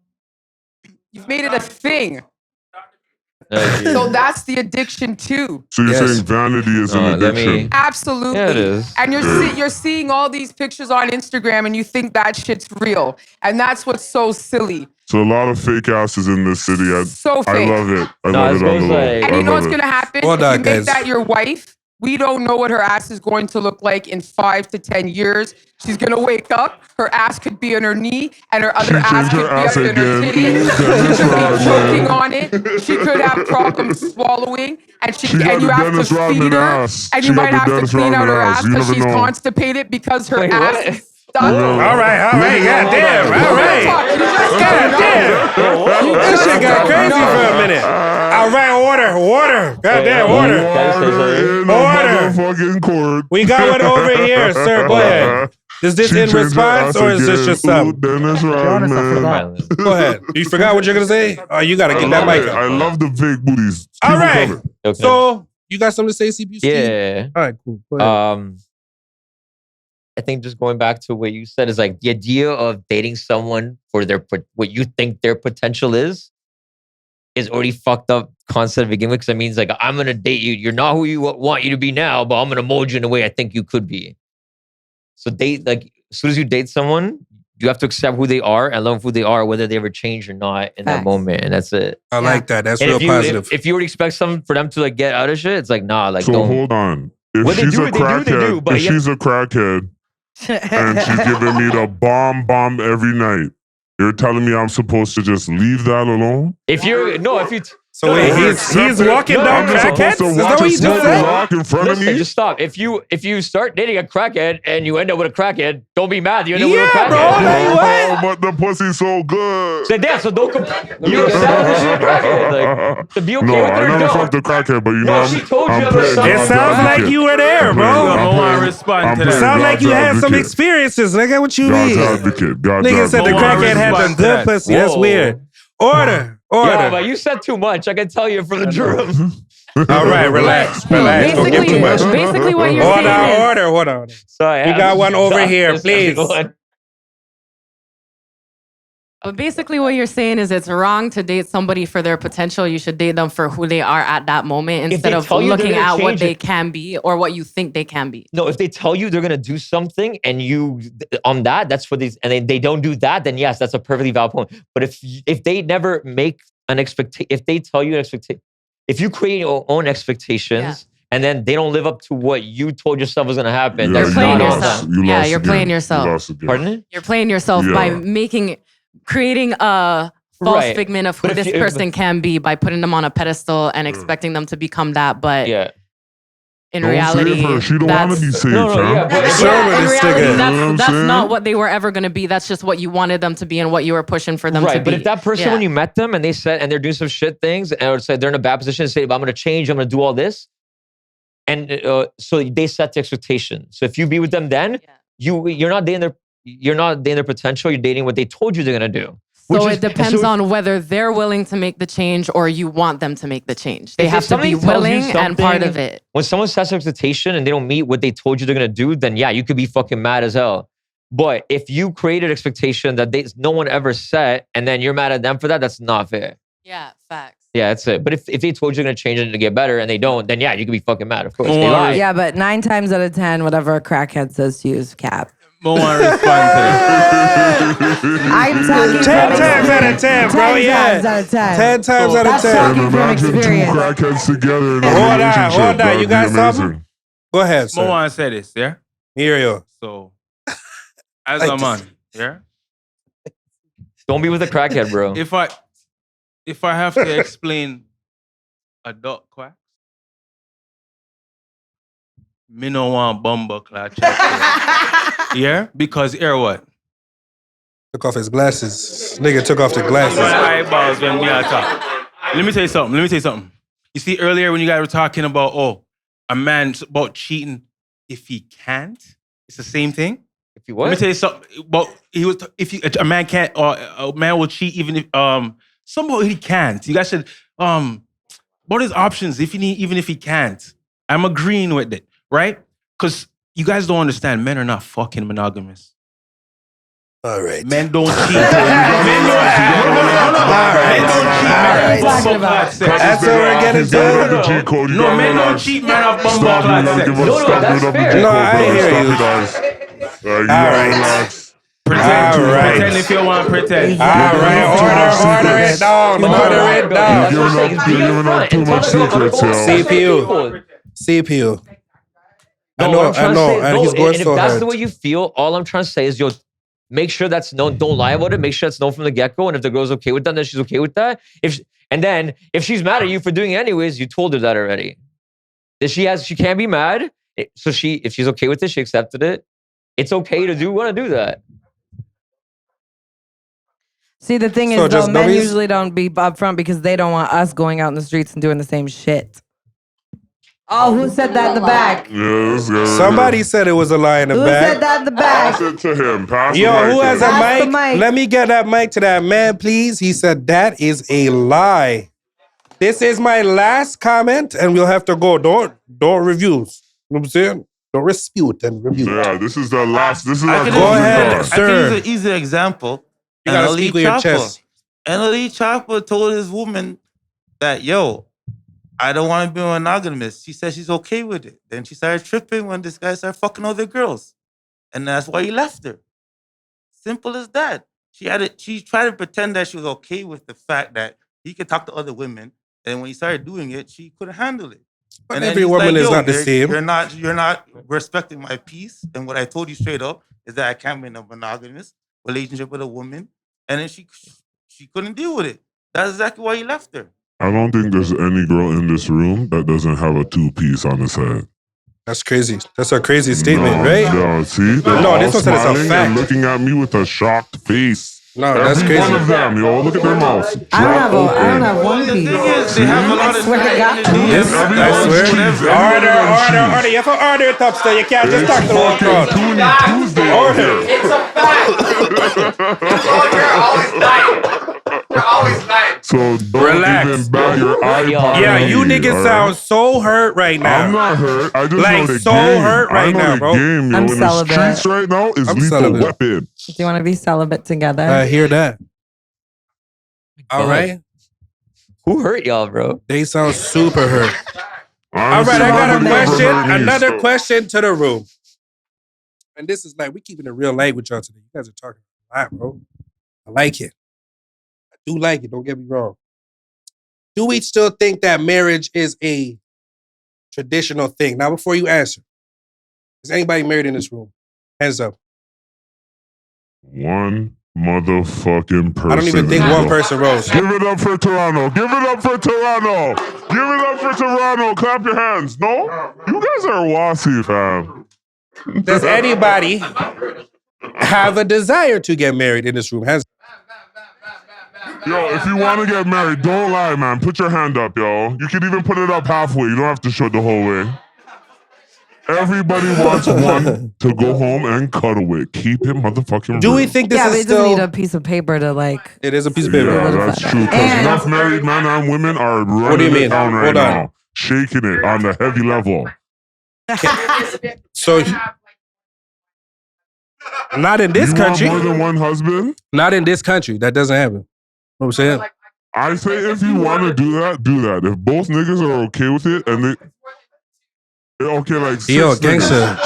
S12: You've made it a thing. So that's the addiction too.
S2: So you're saying vanity is an addiction?
S12: Absolutely.
S1: Yeah, it is.
S12: And you're seeing all these pictures on Instagram and you think that shit's real. And that's what's so silly.
S2: So a lot of fake asses in this city.
S12: So
S2: I
S12: fake.
S2: love it. I
S1: No,
S2: love
S1: it
S2: it on the
S1: goes
S2: low.
S1: like-
S12: And
S2: I
S12: you know
S2: love
S12: what's
S2: it.
S12: going to happen?
S3: Well
S12: if
S3: done,
S12: you make
S3: guys.
S12: that your wife, we don't know what her ass is going to look like in 5 to 10 years. She's going to wake up, her ass could be on her knee, and her other
S2: She
S12: ass
S2: changed
S12: could
S2: her
S12: be
S2: ass
S12: up in her
S2: again.
S12: titties.
S2: Ooh,
S12: She
S2: Dennis
S12: could be
S2: Rodman.
S12: choking on it. She could have problems swallowing, and
S2: She got
S12: and you
S2: the
S12: have
S2: Dennis
S12: to
S2: Rodman
S12: feed her,
S2: ass.
S12: and
S2: She
S12: you
S2: got
S12: might
S2: the
S12: have to
S2: Dennis
S12: clean out
S2: Rodman
S12: her
S2: ass.
S12: ass
S2: You
S12: because
S2: never
S12: she's
S2: know.
S12: constipated because her
S1: Wait,
S12: ass
S1: what?
S12: is stuck.
S3: All right, goddamn, all right. Goddamn. This shit got crazy for a minute. All right, order. Goddamn, order.
S2: In a motherfucking court.
S3: We got one over here, sir. Go ahead. Is this
S2: She
S3: in
S2: changed her
S3: response
S2: ass
S3: or is this
S2: again.
S3: just
S2: Ooh,
S3: some?
S2: Dennis
S14: To be honest, I
S2: Rodman.
S14: forgot.
S3: Go ahead. You forgot what you're gonna say? Oh, you gotta
S2: I
S3: get that
S2: love
S3: mic
S2: it. I
S3: up.
S2: love the fake booties. Keep
S3: All
S2: them
S3: right.
S2: coming.
S1: Okay.
S3: So you got something to say, CP?
S1: Yeah.
S3: All right, cool. Go ahead.
S1: I think just going back to what you said is like the idea of dating someone for what you think their potential is already fucked up concept to begin with, because it means like I'm gonna date you. You're not who you want you to be now, but I'm gonna mold you in a way I think you could be. So date, like as soon as you date someone, you have to accept who they are and love who they are, whether they ever change or not in that
S6: Facts.
S1: moment, and that's it.
S3: I like that. That's
S1: And
S3: real
S1: if you,
S3: positive.
S1: If you already expect something for them to like get out of shit, it's like nah, like
S2: So
S1: don't.
S2: hold on. If
S1: When they
S2: she's
S1: do
S2: a
S1: it, they do,
S2: crackhead,
S1: but
S2: if
S1: you-
S2: she's a crackhead and she's giving me the bomb every night, you're telling me I'm supposed to just leave that alone?
S1: If you're
S3: So wait, he's walking down crackheads? Is that what you just said?
S2: Rock in front of
S1: Listen,
S2: me?
S1: just stop. If you start dating a crackhead and you end up with a crackhead, don't be mad. You end up with a
S3: Yeah,
S1: crackhead.
S3: bro.
S2: Oh, but the pussy's so good.
S1: So damn, so don't you accept that she's a crackhead. Like to be okay
S2: No,
S1: with
S2: I
S1: her.
S2: never
S1: No.
S2: fucked a crackhead, but you
S1: No,
S2: know,
S1: she told you
S2: I'm
S1: there was
S2: playing
S1: something.
S3: It
S2: God's
S3: sounds like
S2: advocate.
S3: you were there,
S2: I'm
S3: bro.
S2: playing-
S15: I
S2: I'm
S15: want to
S2: playing-
S15: respond
S2: I'm
S15: to
S3: It
S15: that.
S2: playing
S3: sounds like you
S2: God's
S3: had some
S2: advocate.
S3: experiences, nigga. What you
S2: God's
S3: mean?
S2: advocate. God's
S3: Nigga said the
S2: advocate.
S3: crackhead had the
S15: respond to
S3: good
S15: that.
S3: pussy. That's
S1: Whoa.
S3: weird. Order.
S1: Yeah, but you said too much. I can tell you from the drum.
S3: All right, relax. Relax. Don't give too much.
S11: Basically what you're
S3: Hold
S11: saying
S3: on,
S11: is
S3: hold on.
S1: Sorry,
S3: We got one over here, please.
S11: basically what you're saying is it's wrong to date somebody for their potential. You should date them for who they are at that moment
S1: If
S11: instead
S1: they
S11: of
S1: tell you they're
S11: looking
S1: gonna
S11: at what
S1: change
S11: they
S1: it-
S11: can be or what you think they can be.
S1: No, if they tell you they're gonna do something and you on that's for these, and they don't do that, then yes, that's a perfectly valid point. But if they never make an expectation, if they tell you an expectation, if you create your own expectations and then they don't live up to what you told yourself was gonna happen,
S11: You're
S1: that's
S11: playing
S1: not on
S11: yourself.
S1: them.
S11: Yeah, you're playing yourself.
S1: Pardon it?
S11: You're playing yourself by creating a false
S1: Right.
S11: figment of
S1: But
S11: who
S1: if
S11: this
S1: you-
S11: person can be by putting them on a pedestal and expecting them to become that. But in
S2: Don't
S11: reality,
S2: save her. She don't want to be saved,
S1: No,
S2: fam.
S1: yeah, but
S11: in reality,
S2: You know what I'm
S11: that's
S2: saying?
S11: not what they were ever going to be. That's just what you wanted them to be and what you were pushing for them to
S1: right,
S11: be.
S1: but if that person,
S11: Yeah.
S1: when you met them and they said, and they're doing some shit things, and it's like they're in a bad position to say, I'm going to change, I'm going to do all this. And so they set the expectation. So if you be with them then, you're not dating their potential, you're dating what they told you they're going to do.
S11: So it depends on whether they're willing to make the change or you want them to make the change. They
S1: If
S11: have to be
S1: somebody tells you
S11: willing and part of
S1: something-
S11: it.
S1: When someone sets an expectation and they don't meet what they told you they're gonna do, then yeah, you could be fucking mad as hell. But if you created expectation that no one ever set, and then you're mad at them for that, that's not fair.
S11: Yeah, facts.
S1: Yeah, that's it. But if they told you they're gonna change it to get better and they don't, then yeah, you could be fucking mad. Of course, they lie.
S6: Yeah, but 9 times out of 10, whatever a crackhead says to you is cap.
S15: Mo want to respond to
S6: I'm talking
S3: 10 times out of 10, bro.
S6: 10
S3: Yeah.
S6: times out of 10.
S3: 10 times out of 10.
S6: talking from experience.
S2: Crackheads together in a
S3: Hold on,
S2: relationship.
S3: hold on.
S2: That'd
S3: You
S2: be
S3: got
S2: amazing.
S3: something? Go ahead,
S15: Mo
S3: sir.
S15: want to say this, yeah?
S3: Here you.
S15: So, as
S3: Like
S15: a
S3: this.
S15: man, yeah?
S1: Don't be with a crackhead, bro.
S15: If I have to explain a duck quack, me no want bumbuckler check. Yeah? Because here what?
S3: Took off his glasses. Nigga took off the
S15: My
S3: glasses.
S15: eyeballs when we are talking. Let me tell you something. You see, earlier when you guys were talking about, a man's about cheating if he can't, it's the same thing.
S1: If you
S15: Let me tell you something. But a man can't, or a man will cheat even if somehow he can't. You guys should what is options even if he can't? I'm agreeing with it, right? Because you guys don't understand. Men are not fucking monogamous.
S3: All right.
S15: Men don't cheat. Men don't cheat.
S3: That's what we're getting to.
S15: No, men don't cheat. Men have bumble
S2: Stop
S15: clad
S2: it,
S15: sex.
S2: give us- stop it up with J.
S3: No,
S2: Cole,
S3: I
S2: guys.
S3: hear
S2: Stop
S3: you.
S2: it, guys. You gotta
S3: All right.
S2: relax.
S15: Pretend.
S3: All right.
S15: Pretend if you want to pretend.
S3: All right, order it down. Order it down.
S2: You're giving up too much secrets, yo.
S3: CPU. I
S1: No, what I'm trying to
S3: know,
S1: say-
S3: and
S1: no,
S3: he's going
S1: and
S3: so
S1: if that's
S3: hard.
S1: the way you feel, all I'm trying to say is, make sure that's known. Don't lie about it. Make sure it's known from the get-go. And if the girl's okay with that, then she's okay with that. If she's mad at you for doing it anyways, you told her that already. That she can't be mad. So if she's okay with it, she accepted it. It's okay to want to do that.
S6: See, the thing
S3: So
S6: is, though,
S3: just
S6: men
S3: dummies?
S6: usually don't be upfront because they don't want us going out in the streets and doing the same shit. Oh, who said that in the back?
S2: Yeah, this guy.
S3: Somebody said it was a lie in the
S6: Who
S3: back.
S6: said that in the back?
S2: Pass it to him. Pass
S3: Yo,
S2: the mic
S3: who
S2: to
S3: has
S2: him.
S3: a
S6: Pass the
S3: mic?
S6: mic.
S3: Let me get that mic to that man, please. He said that is a lie. This is my last comment, and we'll have to go. Don't review. You know what I'm saying? Don't dispute and review.
S2: Yeah, this is the last. This is
S9: I
S2: our
S9: can
S3: Go
S2: closing
S3: ahead,
S2: thought.
S9: I
S3: sir.
S9: can use an easy example.
S3: You gotta
S9: NLE
S3: speak with your chest.
S9: NLE Chopper told his woman that, yo, I don't want to be monogamous. She said she's okay with it. Then she started tripping when this guy started fucking other girls. And that's why he left her. Simple as that. She tried to pretend that she was okay with the fact that he could talk to other women. And when he started doing it, she couldn't handle it.
S3: But
S9: And then
S3: every
S9: he's
S3: woman is
S9: "Yo,
S3: not the
S9: you're-
S3: same."
S9: You're not respecting my peace. And what I told you straight up is that I can't be in a monogamous relationship with a woman. And then she couldn't deal with it. That's exactly why he left her.
S2: I don't think there's any girl in this room that doesn't have a two-piece on his head.
S3: That's crazy. That's a crazy statement,
S2: No,
S3: right?
S2: No, see? They're
S3: No,
S2: all
S3: this one said it's a
S2: smiling
S3: fact.
S2: and looking at me with a shocked face.
S3: No, that's
S2: Every
S3: crazy.
S2: one of them, yo. Look at their mouths.
S6: I don't have one
S9: The
S6: piece.
S9: thing is, they have a lot of
S6: swear to God.
S3: This, I swear. Order. You have to order it up, so you can't just talk to the whole crowd.
S2: Tuesday out here.
S16: It's a fact. You're always lying. You're always lying.
S2: So don't
S3: Relax.
S2: even bat your iPod.
S3: Yeah,
S2: at
S3: you
S2: me,
S3: niggas
S2: all
S3: sound
S2: right?
S3: so hurt right now.
S2: I'm not hurt. I just
S3: Like,
S2: know the
S3: so
S2: game.
S3: hurt
S2: I
S3: right
S2: know
S3: now,
S2: the
S3: bro.
S2: game, yo.
S6: I'm
S2: In the
S6: celibate.
S2: streets right now is
S3: I'm
S2: lethal
S3: celibate.
S2: weapon.
S6: Do you want to be celibate together?
S3: I hear that. All right.
S1: Who hurt y'all, bro?
S3: They sound super hurt. All
S2: Honestly,
S3: right, I got a
S2: nobody ever
S3: question.
S2: hurt me,
S3: Another
S2: so-
S3: question to the room. And this is like, we keeping it real light with y'all today. You guys are talking a lot, bro. I like it. I do like it. Don't get me wrong. Do we still think that marriage is a traditional thing? Now, before you answer, is anybody married in this room? Hands up.
S2: 1, motherfucking person.
S3: I don't even think one person rose.
S2: Give it up for Toronto. Give it up for Toronto. Give it up for Toronto. Clap your hands. No? You guys are wassy, fam.
S3: Does anybody have a desire to get married in this room?
S2: Yo, if you want to get married, don't lie, man. Put your hand up, yo. You can even put it up halfway. You don't have to show it the whole way. Everybody wants one to go home and cuddle with. Keep it motherfucking
S3: Do we
S2: real.
S3: think this
S6: Yeah, but
S3: is
S6: it doesn't
S3: still...
S6: need a piece of paper to like.
S3: It is a piece of paper.
S2: Yeah, that's true. Because enough married men and women are
S3: What do you
S2: running
S3: mean?
S2: it down right
S3: Hold on.
S2: now. Shaking it on the heavy level.
S3: So, not in this
S2: You
S3: country.
S2: want more than one husband?
S3: Not in this country. That doesn't happen. Know what I'm saying?
S2: I say if you want to do that, do that. If both niggas are okay with it and they... Okay, like six
S3: Yo,
S2: niggas.
S3: gangster.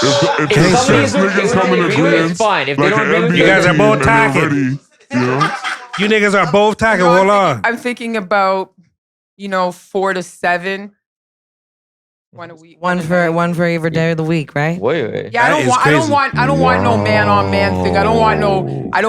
S2: If
S3: Gangster.
S2: six niggas come in agreement,
S1: it's fine. If they
S2: like
S1: don't
S2: an
S1: agree with
S2: NBA
S3: You guys are
S2: team
S3: both
S2: and they're
S3: talking.
S2: ready, you know?
S3: You niggas are both talking.
S12: No,
S3: Hold on.
S12: I'm thinking about, 4 to 7. One a week.
S6: One for every day of the week, right?
S1: Wait.
S12: Yeah, I
S3: That
S12: don't
S3: is
S12: want.
S3: crazy.
S12: I don't want no man on man thing. I don't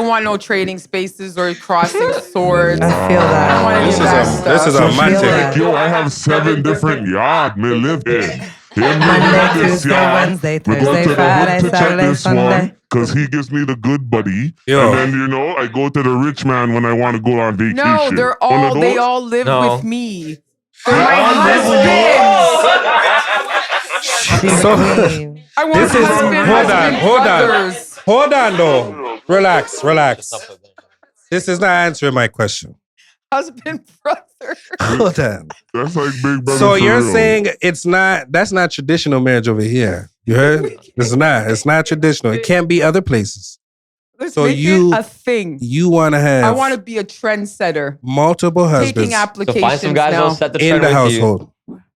S12: want no trading spaces or crossing swords.
S6: I feel
S12: I
S6: that.
S12: don't want any of that stuff.
S3: This is a
S2: So she's
S3: matter.
S2: like, yo, I have 7 different yards me live in.
S6: Monday, Tuesday, Wednesday,
S2: We go
S6: Thursday,
S2: to the
S6: Friday,
S2: hood to check
S6: Saturday,
S2: this
S6: Sunday.
S2: one because he gives me the good buddy.
S3: Yo.
S2: And then, I go to the rich man when I want to go on vacation.
S12: No, they all live
S1: No.
S12: with me. They're my husbands.
S3: So,
S12: I want
S3: this is...
S12: husband, brothers.
S3: Hold on, though. Relax. This is not answering my question.
S12: Husband, brother.
S3: Hold on.
S2: That's like big brother.
S3: So
S2: for
S3: you're
S2: real.
S3: saying that's not traditional marriage over here. You heard? It's not traditional. It can't be other places.
S12: Let's
S3: So
S12: make
S3: you-
S12: it a thing.
S3: You want to have
S12: I want to be a trendsetter.
S3: multiple husbands
S12: Taking
S1: So
S12: applications
S1: find some guys
S12: now.
S1: that'll set the
S3: in
S1: trend
S3: the
S1: with you.
S3: household.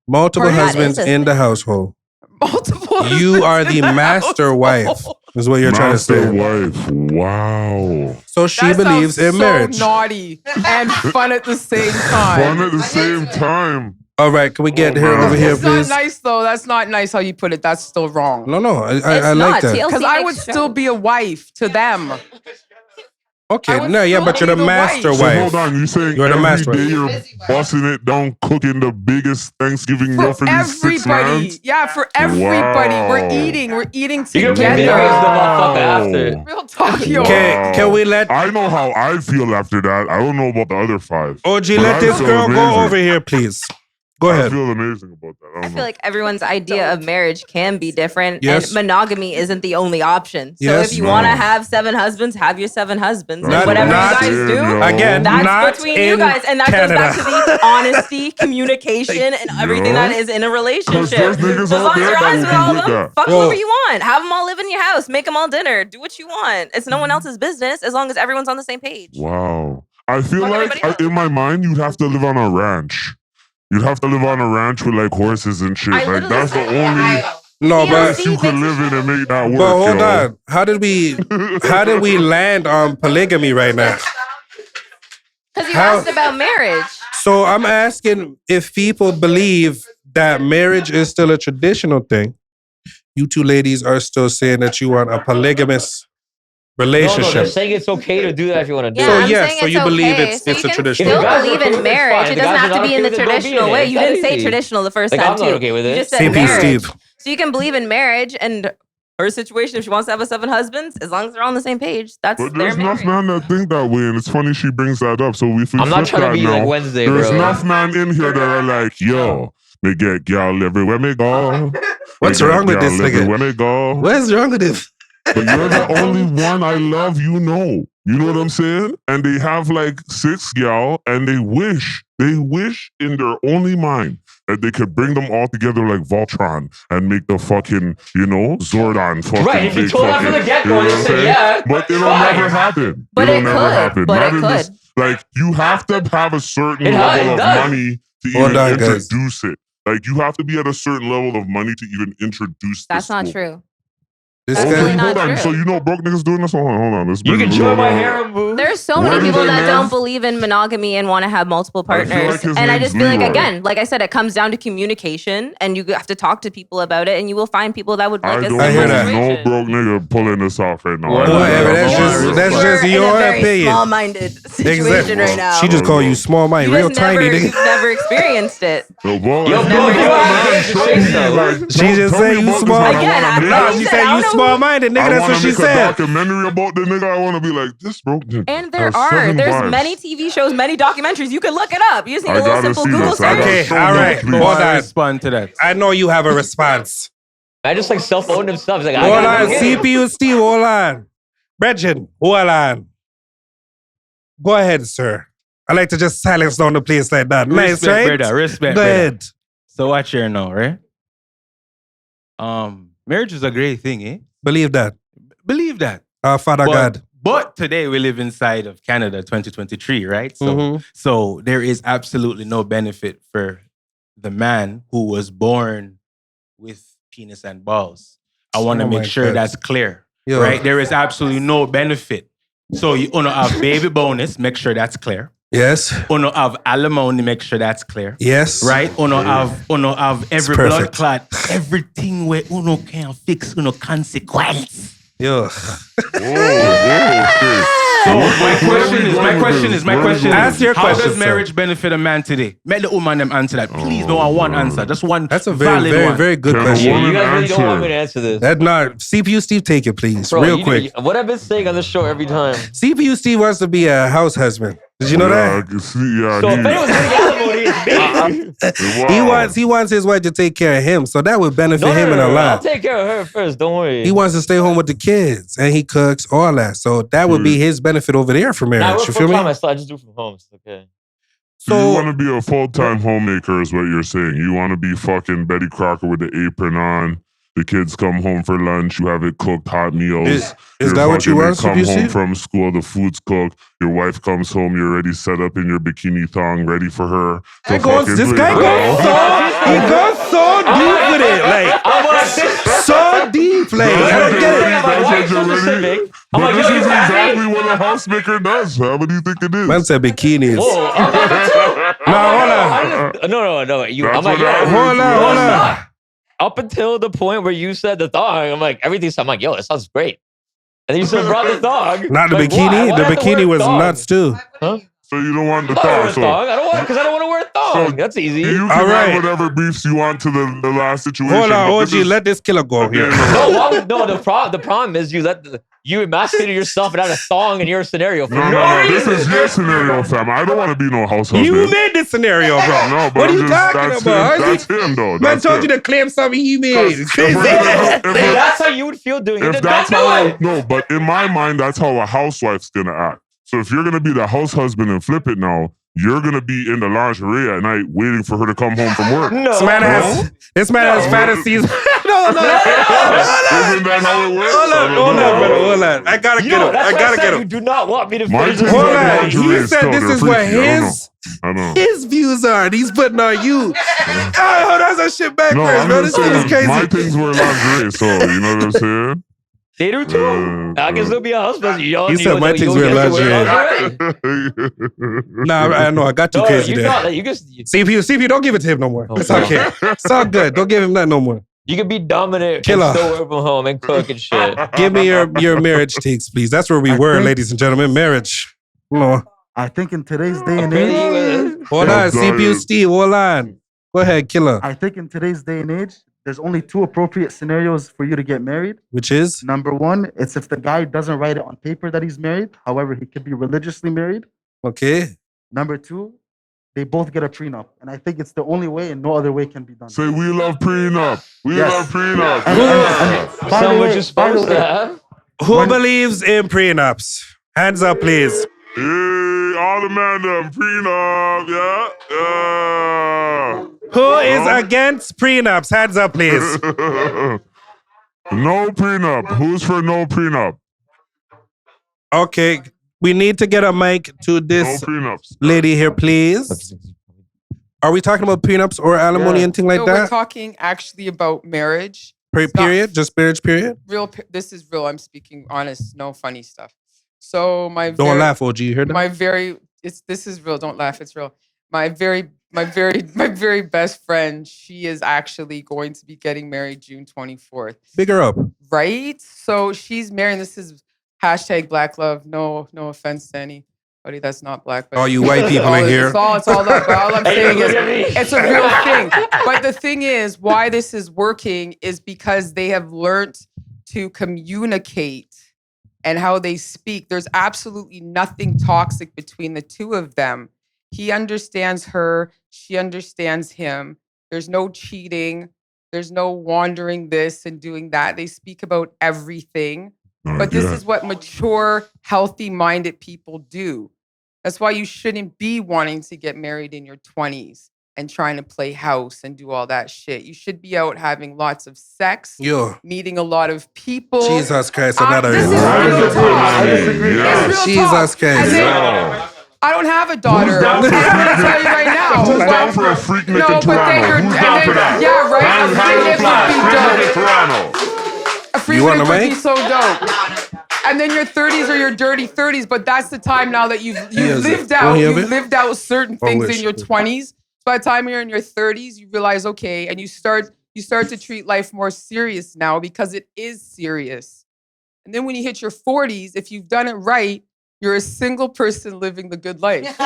S3: Multiple
S10: That is
S3: husbands
S10: a
S3: in the household.
S12: Multiple.
S3: You are the master wife, is what you're trying to
S2: Master
S3: say.
S2: wife. Wow.
S3: So she
S12: That
S3: believes
S12: sounds
S3: in marriage.
S12: So naughty and fun at the same time.
S2: Fun at the same time.
S3: All right, can we get her
S2: man.
S3: over here,
S12: It's not
S3: please?
S12: nice though. That's not nice how you put it. That's still wrong.
S3: No, I
S10: It's
S3: like
S10: not.
S3: that.
S10: TLC
S12: Because I
S10: makes
S12: would
S10: sure.
S12: still be a wife to them.
S3: Okay,
S12: I would
S3: no, yeah,
S12: still
S3: but you're the
S12: be the
S3: master
S12: wife.
S2: So
S3: wife.
S2: hold on, you saying
S3: You're the
S2: every
S3: master
S2: day
S3: wife.
S2: you're busting it down, cooking the biggest Thanksgiving meal
S12: For
S2: for these 6
S12: everybody.
S2: mans?
S12: Yeah, for everybody.
S2: Wow.
S12: We're eating
S1: You're gonna
S12: together.
S1: be married to the motherfucker after.
S12: Real talk, yo.
S3: Can we let
S2: I know how I feel after that. I don't know about the other 5.
S3: OG
S2: But
S3: let
S2: I
S3: this
S2: feel
S3: girl
S2: amazing.
S3: go over here, please? Go
S2: I
S3: ahead.
S2: feel amazing about that. I
S10: I
S2: don't
S10: feel
S2: know.
S10: like everyone's idea of marriage can be different,
S3: Yes.
S10: and monogamy isn't the only option. So
S3: Yes.
S10: if you want to have 7 husbands, have your 7 husbands.
S3: Not-
S10: and whatever
S3: not-
S10: you guys do,
S2: yo.
S3: Again,
S10: that's
S3: not
S10: between
S3: in
S10: you guys. And that
S3: Canada.
S10: goes back to the honesty, communication, and everything that is in a relationship.
S2: there's niggas
S10: So as
S2: out
S10: long as
S2: there
S10: you're
S2: that
S10: honest
S2: will
S10: with
S2: be
S10: all of
S2: with
S10: them,
S2: that.
S10: fuck
S3: Whoa.
S10: whoever you want. Have them all live in your house. Make them all dinner. Do what you want. It's no one else's business as long as everyone's on the same page.
S2: Wow. I feel
S10: Fuck
S2: like
S10: everybody else.
S2: in my mind, you'd have to live on a ranch. You'd have to live on a ranch with like horses and shit.
S10: I
S2: Like
S10: literally
S2: that's the
S10: said
S2: only
S3: No,
S2: place
S3: but
S2: you could live in and make that work.
S3: hold
S2: yo.
S3: on. How did we land on polygamy right now?
S10: Because you
S3: How-
S10: asked about marriage.
S3: So I'm asking if people believe that marriage is still a traditional thing. You two ladies are still saying that you want a polygamous
S1: No,
S3: relationship.
S1: they're saying it's okay to do that if you want to do
S10: Yeah,
S3: So
S1: it.
S10: I'm
S3: yes,
S10: saying
S3: so
S10: it's
S3: you believe
S10: okay.
S3: it's
S10: So
S3: a
S10: you can
S3: traditional.
S10: still
S1: If the guys are
S10: believe
S1: okay
S10: in
S1: with it, it's
S10: marriage.
S1: fine.
S10: It
S1: If the
S10: doesn't
S1: guys
S10: have
S1: are
S10: to
S1: not
S10: be in
S1: okay
S10: the
S1: with it, don't be
S10: traditional
S1: in
S10: way.
S1: it.
S10: You
S1: It's
S10: didn't
S1: that
S10: say
S1: easy.
S10: traditional the first
S1: Like,
S10: time
S1: I'm not
S10: too.
S1: okay with
S10: You
S1: it.
S10: just said
S3: Same piece,
S10: marriage.
S3: Steve.
S10: So you can believe in marriage and her situation. If she wants to have a 7 husbands, as long as they're on the same page, that's
S2: But
S10: their
S2: there's enough
S10: marriage.
S2: men that think that way, and it's funny she brings that up. So if we
S1: I'm not
S2: flip
S1: trying to
S2: that
S1: be
S2: now,
S1: like Wednesday,
S2: there's
S1: bro.
S2: enough men in here that are like, yo, me get gal everywhere me go.
S3: What's
S2: Me get
S3: wrong with
S2: gal
S3: this nigga?
S2: everywhere me go.
S3: What's wrong with this?
S2: But you're the only one I love, you know. You know what I'm saying? And they have like 6 gal, and they wish in their only mind that they could bring them all together like Voltron and make the fucking, Zordon fucking
S1: Right, if you
S2: big
S1: told that
S2: fucking,
S1: from the get-go
S2: you know
S1: and
S2: what
S1: you
S2: I'm
S1: said
S2: saying?
S1: yeah,
S2: But it'll
S1: fine.
S2: never happen.
S10: But
S2: it'll
S10: it
S2: never
S10: could.
S2: happen.
S10: But
S2: Not
S10: it
S2: in this,
S10: could.
S2: like, you have to have a certain
S1: It
S2: level of
S1: does.
S2: money to
S3: Hold
S2: even
S3: on, guys.
S2: introduce it. Like, you have to be at a certain level of money to even introduce
S10: That's
S2: this
S10: not
S2: movement.
S10: true.
S3: This
S10: That's
S3: guy.
S10: really not
S2: Hold on.
S10: true.
S2: So you know broke niggas doing this? Hold on. Let's
S1: You
S2: bring
S1: can
S2: it
S1: join my
S2: along.
S1: harem, boo.
S10: There's so
S2: What
S10: many
S2: is
S10: people
S2: their
S10: that
S2: name?
S10: don't believe in monogamy and want to have multiple
S2: I feel
S10: partners.
S2: like his
S10: And I
S2: name's
S10: just feel like,
S2: Leroy.
S10: again, like I said, it comes down to communication and you have to talk to people about it and you will find people that would like
S2: I
S10: a
S2: don't
S10: similar
S2: know
S10: situation.
S2: no broke nigga pulling this off right now.
S3: Whatever. That's just
S10: You're
S3: your
S10: in a very
S3: opinion.
S10: small-minded situation right now.
S3: She just called you small mind,
S10: You
S3: real
S10: just
S3: tiny.
S10: never,
S3: nigga.
S10: you've never experienced it.
S2: Yo, bro,
S1: Yo,
S2: if
S1: bro,
S2: you
S1: you
S2: know,
S1: have
S2: man,
S1: to
S2: show
S1: say
S2: me,
S1: so.
S2: like,
S3: She just
S2: tell
S3: said
S2: me
S3: you
S2: about this,
S3: small.
S2: man.
S10: Again,
S2: I wanna
S3: Nah,
S2: make
S3: she
S2: it.
S3: said you small minded, nigga.
S2: I
S3: That's
S2: wanna
S3: what she
S2: make a
S3: said.
S2: documentary about the nigga. I want to be like, this broke nigga.
S10: And there
S2: has 7
S10: there's
S2: wives.
S10: many TV shows, many documentaries. You can look it up. You just need
S2: I
S10: a little
S2: gotta
S10: simple
S2: see
S10: Google
S2: this. I
S10: search.
S2: gotta
S3: Okay,
S2: show
S3: all
S2: me,
S3: right.
S2: please.
S3: Hold on.
S15: Respond to that.
S3: I know you have a response.
S1: I just like self-owned himself. He's like, I
S3: Hold
S1: gotta
S3: on,
S1: get it.
S3: CPU Steve, hold on. Brethren, hold on. Go ahead, sir. I like to just silence down the place like that. Nice,
S15: Respect,
S3: right?
S15: brother. Respect,
S3: Go
S15: brother.
S3: ahead.
S15: So watch here now, right? Marriage is a great thing, eh?
S3: Believe that.
S15: Believe that.
S3: Our Father God.
S15: But today we live inside of Canada 2023, right? So, so there is absolutely no benefit for the man who was born with penis and balls. I want to
S3: Oh
S15: make
S3: my
S15: sure
S3: God.
S15: that's clear,
S3: Yo.
S15: right? There is absolutely no benefit. So you wanna have baby bonus, make sure that's clear.
S3: Yes.
S15: Wanna have alimony, make sure that's clear.
S3: Yes.
S15: Right? Wanna have every blood
S3: perfect.
S15: clot, everything where uno can fix uno consequence.
S3: Yo.
S15: So my question is,
S3: Ask your
S15: how
S3: question,
S15: does marriage benefit a man today? Let the woman them answer that. Please, no one answer. Just one.
S3: That's a very,
S15: valid
S3: very,
S15: one.
S3: very good
S2: Can a
S3: question.
S2: woman
S1: You guys really don't want me
S2: answer?
S1: to answer this.
S3: That not CPU Steve, take it, please.
S1: Bro,
S3: Real
S1: you
S3: quick.
S1: Know, what I've been saying on the show every time.
S3: CPU Steve wants to be a house husband. Did you know
S2: Yeah, I
S3: that?
S2: can see, yeah,
S1: So if anyone's getting alimony, it's me.
S3: He wants his wife to take care of him, so that would benefit
S1: No,
S3: him in a
S1: I'll
S3: lot.
S1: take care of her first. Don't worry.
S3: He wants to stay home with the kids, and he cooks all that. So that would be his benefit over there for
S1: Nah,
S3: marriage.
S1: we're
S3: You feel
S1: full-time.
S3: me?
S1: I just do from home. It's okay.
S2: So you
S3: So
S2: want to be a full-time homemaker is what you're saying. You want to be fucking Betty Crocker with the apron on. The kids come home for lunch. You have it cooked, hot meals.
S3: Is
S2: You're
S3: that what you
S2: fucking-
S3: want,
S2: They come
S3: CPC?
S2: home from school. The food's cooked. Your wife comes home. You're already set up in your bikini thong, ready for her. To fucking
S3: this
S2: play.
S3: guy goes he goes so deep with it, like so deep, like I don't get it.
S2: That's what you're ready.
S1: I'm
S2: But
S1: like,
S2: this
S1: yo,
S2: is
S1: you happy?
S2: exactly what a housemaker does. How do you think it is?
S3: Man said bikinis.
S1: Whoa, No. You,
S2: That's
S1: I'm like,
S2: what
S1: yo,
S2: happens.
S3: Hold on.
S1: stop. Up until the point where you said the thong, I'm like, everything. I'm like, yo, that sounds great. And then you said brought the thong.
S3: Not the
S1: Like,
S3: bikini.
S1: why? Why
S3: The
S1: have to wear
S3: bikini
S1: a
S3: was
S1: thong?
S3: nuts too.
S1: Huh?
S2: So you don't want the
S1: I don't wear
S2: thong.
S1: a
S2: So
S1: thong. I don't want because I don't want to wear a thong. That's easy.
S2: you can
S3: All right.
S2: have whatever beefs you want to the last situation.
S3: Hold on,
S2: but
S3: OG,
S2: this is-
S3: let this killer go here.
S1: No, the problem is you emasculated yourself and had a thong in your scenario for
S2: No. This
S1: reason.
S2: is your scenario, fam. I don't want to be no house husband.
S3: You made this scenario, bro.
S2: No, but
S3: What are
S2: I'm
S3: you
S2: just-
S3: talking
S2: that's
S3: about?
S2: Him, that's him, though.
S3: Man
S2: That's
S3: told
S2: him.
S3: you to claim something he made. It's
S2: If
S3: crazy.
S1: That's how you would feel doing it.
S2: If
S1: Then
S2: that's
S1: don't do
S2: how,
S1: it.
S2: no, but in my mind, that's how a housewife's gonna act. So if you're gonna be the house husband and flip it now, you're gonna be in the lingerie at night waiting for her to come home from work.
S1: No.
S3: This man has fantasies. no.
S2: Isn't that how it works?
S3: Hold on, brother. Hold on. I gotta get him. I gotta get
S1: You
S3: him.
S1: do not want me to
S2: My
S1: finish
S2: things
S1: this.
S3: Hold
S2: are
S3: on.
S2: lingerie
S3: He said
S2: still,
S3: this
S2: they're
S3: is what
S2: freaky.
S3: his
S2: I know.
S3: his views are, and he's putting on you. Oh, that's that shit backwards,
S2: No, I'm
S3: bro.
S2: just
S3: This shit is
S2: saying,
S3: crazy.
S2: my things were lingerie, so you know what I'm saying?
S1: They do too. I can still be a husband. You don't,
S3: He
S1: you
S3: said
S1: don't-
S3: my
S1: you
S3: things
S1: don't
S3: were
S1: get to wear
S3: lingerie.
S1: lingerie.
S3: Nah, I know. I got you
S1: No,
S3: crazy
S1: you
S3: there.
S1: thought that you just
S3: CPU, don't give it to him no more. It's
S1: Okay.
S3: okay. It's all good. Don't give him that no more.
S1: you can be dominant
S3: Killer.
S1: and still work from home and cook and shit.
S3: Give me your marriage takes, please. That's where we
S14: I
S3: were,
S14: think-
S3: ladies and gentlemen. Marriage. No.
S14: I think in today's day and
S1: Really,
S14: age,
S3: Hold on, CPU Steve. Hold on. Go ahead, killer.
S14: I think in today's day and age, there's only two appropriate scenarios for you to get married.
S3: Which is?
S14: Number one, it's if the guy doesn't write it on paper that he's married. However, he could be religiously married.
S3: Okay.
S14: Number two, they both get a prenup. And I think it's the only way and no other way can be done.
S2: Say we love prenup. We
S14: Yes.
S2: love prenup.
S14: And by the
S1: Some what
S14: way-
S1: you're supposed
S14: by the
S1: to
S14: way-
S1: have.
S3: Who believes in prenups? Hands up, please.
S2: Hey, all the man them prenup, yeah.
S3: Who is against prenups? Hands up, please.
S2: No prenup. Who's for no prenup?
S3: Okay. We need to get a mic to
S2: No
S3: this
S2: prenups.
S3: lady here, please. Are we talking about prenups or alimony and thing like
S12: No, we're
S3: that?
S12: talking actually about marriage
S3: Period? Just marriage period?
S12: This is real. I'm speaking honest. No funny stuff. So
S3: Don't laugh, OG. You heard that?
S12: This is real. Don't laugh. It's real. My very best friend, she is actually going to be getting married June 24th.
S3: Big her up.
S12: Right? So she's marrying. This is hashtag Black Love. No offense to anybody that's not black. But
S3: all you white people in here.
S12: It's all that. But all I'm saying is it's a real thing. But the thing is, why this is working is because they have learned to communicate and how they speak. There's absolutely nothing toxic between the two of them. He understands her. She understands him. There's no cheating. There's no wandering this and doing that. They speak about everything. But this is what mature, healthy-minded people do. That's why you shouldn't be wanting to get married in your 20s and trying to play house and do all that shit. You should be out having lots of sex, meeting a lot of people.
S3: Jesus Christ, another
S12: this is real talk. It's real
S3: Jesus Christ.
S12: I don't have a daughter. And I'm gonna tell you right now.
S2: Who's down for a freak nick in Toronto? Who's down for that?
S12: Yeah, right. A freak nick would be so dope. And then your 30s are your dirty 30s, but that's the time now that you've lived out certain things in your 20s. By the time you're in your 30s, you realize, okay, and you start to treat life more serious now because it is serious. And then when you hit your 40s, if you've done it right, you're a single person living the good life.
S15: Please.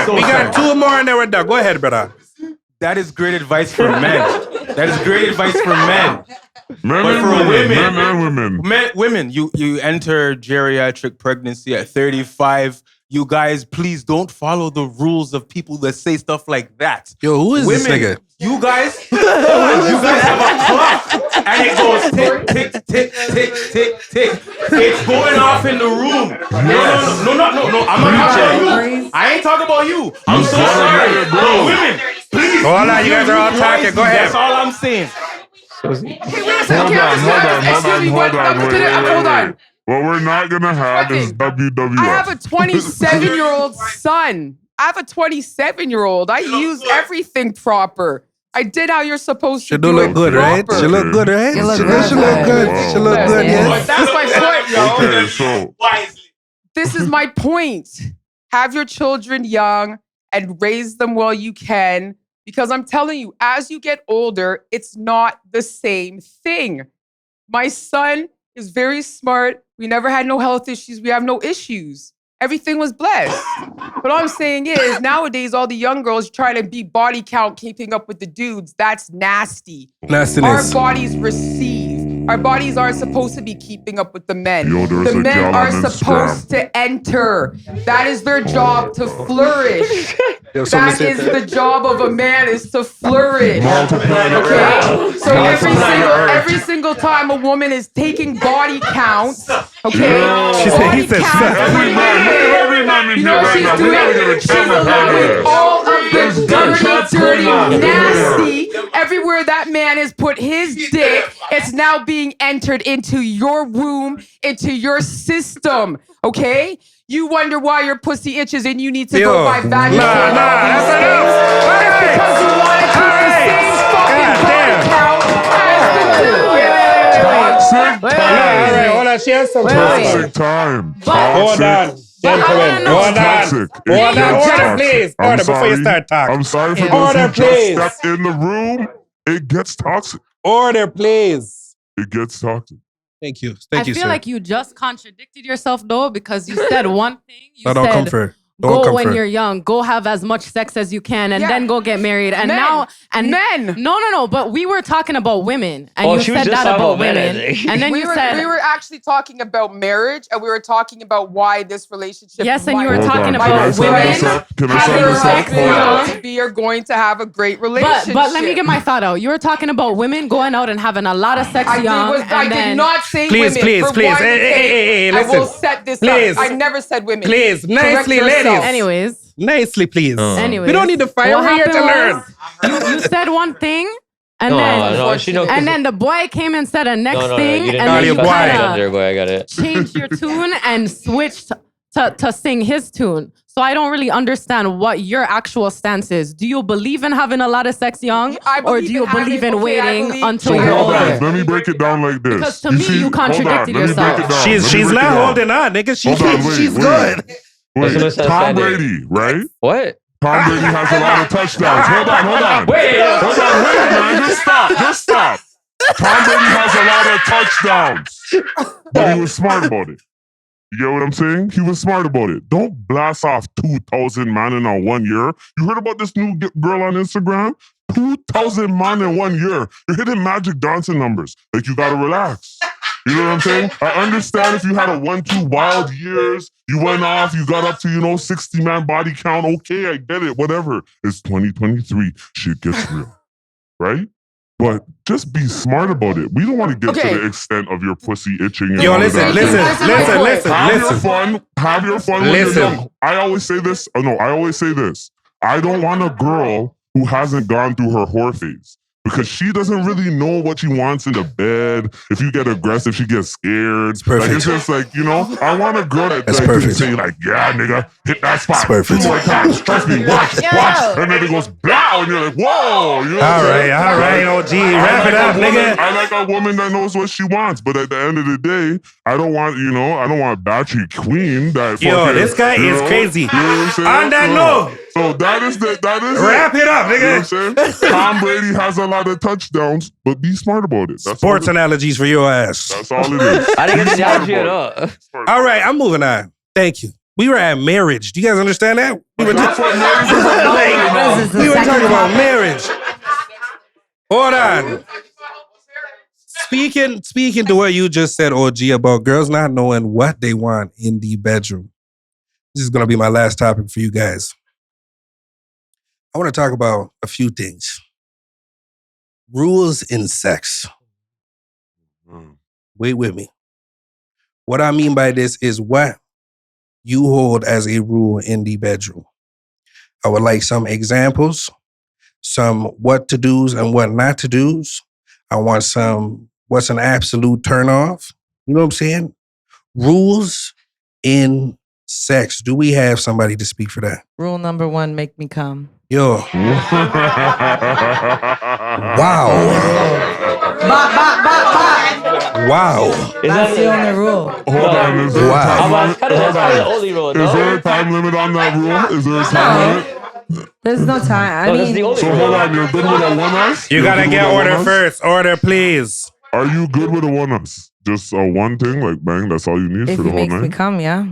S15: So
S3: we got two more and then we're done. Go ahead, brother.
S15: That is great advice for men. That is great advice for men.
S2: Men and women.
S15: Women, you enter geriatric pregnancy at 35. You guys, please don't follow the rules of people that say stuff like that.
S3: Yo, who is this nigga?
S15: You guys have a clock and it goes tick, tick, tick, tick, tick, tick. It's going off in the room. No. I'm not talking about you. I ain't talking about you. I'm so sorry. No, women, please.
S3: Hold on, you guys are all talking. Go ahead.
S15: That's all I'm saying.
S12: Hold on.
S2: What we're not gonna have is WWF.
S12: I have a 27-year-old son. I have a 27-year-old. I use everything proper. I did how you're supposed to do it.
S3: She look good, right? She look good, right? She look good. She look good, yes.
S12: That's my point, yo.
S2: Okay, so
S12: This is my point. Have your children young and raise them while you can. Because I'm telling you, as you get older, it's not the same thing. My son is very smart. We never had no health issues. We have no issues. Everything was blessed. But all I'm saying is, nowadays, all the young girls trying to be body count, keeping up with the dudes. That's nasty.
S3: Nastiness.
S12: Our bodies receive. Our bodies aren't supposed to be keeping up with the men.
S2: There's
S12: The
S2: a
S12: men
S2: gallon
S12: are
S2: of
S12: supposed to enter. That is their job to flourish. That is the job of a man, is to flourish. Okay? So every single time a woman is taking body counts, okay?
S3: He said
S2: every man in here right now, we gotta get a
S12: She's
S2: camera
S12: allowing all of the dirty,
S2: going
S12: nasty. Everywhere that man has put his dick, it's now being entered into your womb, into your system, okay? You wonder why your pussy itches and you need to go buy Valium.
S3: That's enough.
S12: It's because you want to keep the same fucking body count as the dude.
S3: Hold on, she has some
S2: Toxic time.
S3: Hold on. Gentlemen, hold on. Order, please. Order before you start talking.
S2: I'm sorry for those who just stepped in the room. It gets toxic.
S3: Order, please.
S2: It gets toxic.
S3: Thank you.
S11: I feel like you just contradicted yourself though, because you said one thing. You
S3: don't
S11: said
S3: come for it.
S11: go when you're young, go have as much sex as you can, and then go get married. And
S12: men.
S11: No. But we were talking about women, and
S17: Oh,
S11: you
S17: she was
S11: said
S17: just
S11: that
S17: talking
S11: about
S17: about men,
S11: women,
S17: I think.
S11: and then
S12: we
S11: you said
S12: we were actually talking about marriage, and we were talking about why this relationship.
S11: Yes, and you were
S2: Hold
S11: talking
S2: on.
S11: about women.
S2: Can I say this up? Hold on.
S12: to be are going to have a great relationship.
S11: But let me get my thought out. You were talking about women going out and having a lot of sex young.
S12: I did not say
S3: Please,
S12: women.
S3: please,
S12: For
S3: please.
S12: one
S3: Hey,
S12: thing, I will
S3: listen.
S12: set this
S3: Please.
S12: up. I never said women.
S3: Please,
S12: Correct
S3: nicely,
S12: yourself.
S3: ladies.
S11: Anyways.
S3: Nicely, please.
S11: Anyways.
S3: We don't need to fight.
S11: What
S3: We're here to
S11: happened
S3: learn.
S11: You said one thing, and then the boy came and said a next thing,
S1: You didn't
S11: and then you
S1: cuss
S11: kind
S1: gender, boy. I got it.
S11: changed your tune and switched to sing his tune. So I don't really understand what your actual stance is. Do you believe in having a lot of sex young, or do you believe in waiting until you're
S2: hold on.
S11: older?
S2: Let me break it down like this.
S11: Because to me, you contradicted
S2: hold on.
S11: yourself.
S2: Let me break it down.
S3: She's not holding on, nigga. She's good.
S2: Wait, Tom Brady, right?
S1: What?
S2: Tom Brady has a lot of touchdowns. Hold on. Wait, man. Just stop. Tom Brady has a lot of touchdowns, but he was smart about it. You get what I'm saying? He was smart about it. Don't blast off 2,000 man in 1 year. You heard about this new girl on Instagram? 2,000 man in 1 year. You're hitting Magic Johnson numbers. Like, you gotta relax. You know what I'm saying? I understand if you had a 1-2 wild years, you went off, you got up to, 60-man body count. Okay, I get it, whatever. It's 2023. Shit gets real. Right? But just be smart about it. We don't want to get to the extent of your pussy itching. And
S3: Yo,
S2: all of
S3: listen.
S2: Have your fun when you're young. I always say this. I don't want a girl who hasn't gone through her whore phase. Because she doesn't really know what she wants in the bed. If you get aggressive, she gets scared. It's
S3: perfect.
S2: Like, it's just like, I want a girl that can say like, yeah, nigga, hit that spot.
S3: It's perfect.
S2: 2 more times. Trust me, watch. And then it goes, blow, and you're like, whoa. You know
S3: All right, OG. Wrap it up, nigga.
S2: I like a woman that knows what she wants. But at the end of the day, I don't want battery queen that
S3: Yo, this guy is crazy.
S2: You know what I'm saying?
S3: On that note.
S2: So that is
S3: Wrap it up, nigga.
S2: You know what I'm saying? Tom Brady has a lot of touchdowns, but be smart about it. That's
S3: Sports analogies for your ass.
S2: That's all it is.
S1: I didn't get the
S2: Be smart
S1: analogy at
S2: about
S1: all.
S2: it.
S3: All right, I'm moving on. Thank you. We were at marriage. Do you guys understand that? We were
S2: That's what marriage is about.
S3: we were talking about marriage. Hold on. Speaking to what you just said, OG, about girls not knowing what they want in the bedroom. This is going to be my last topic for you guys. I want to talk about a few things. Rules in sex. Wait with me. What I mean by this is what you hold as a rule in the bedroom. I would like some examples, some what to do's and what not to do's. I want some what's an absolute turnoff. You know what I'm saying? Rules in sex. Do we have somebody to speak for that?
S6: Rule number 1, make me come.
S3: Yo. Wow. Wow.
S6: That's the only rule.
S2: Hold on. Is there a time limit on that rule? Is there a time limit?
S6: There's no time. I mean,
S2: So hold on, you're good with a one-us?
S3: You gotta get order first. Order, please.
S2: Are you good with a one-us? Just a one thing, like bang, that's all you need
S6: if
S2: for
S6: it
S2: the whole
S6: makes me
S2: night?
S6: come, yeah.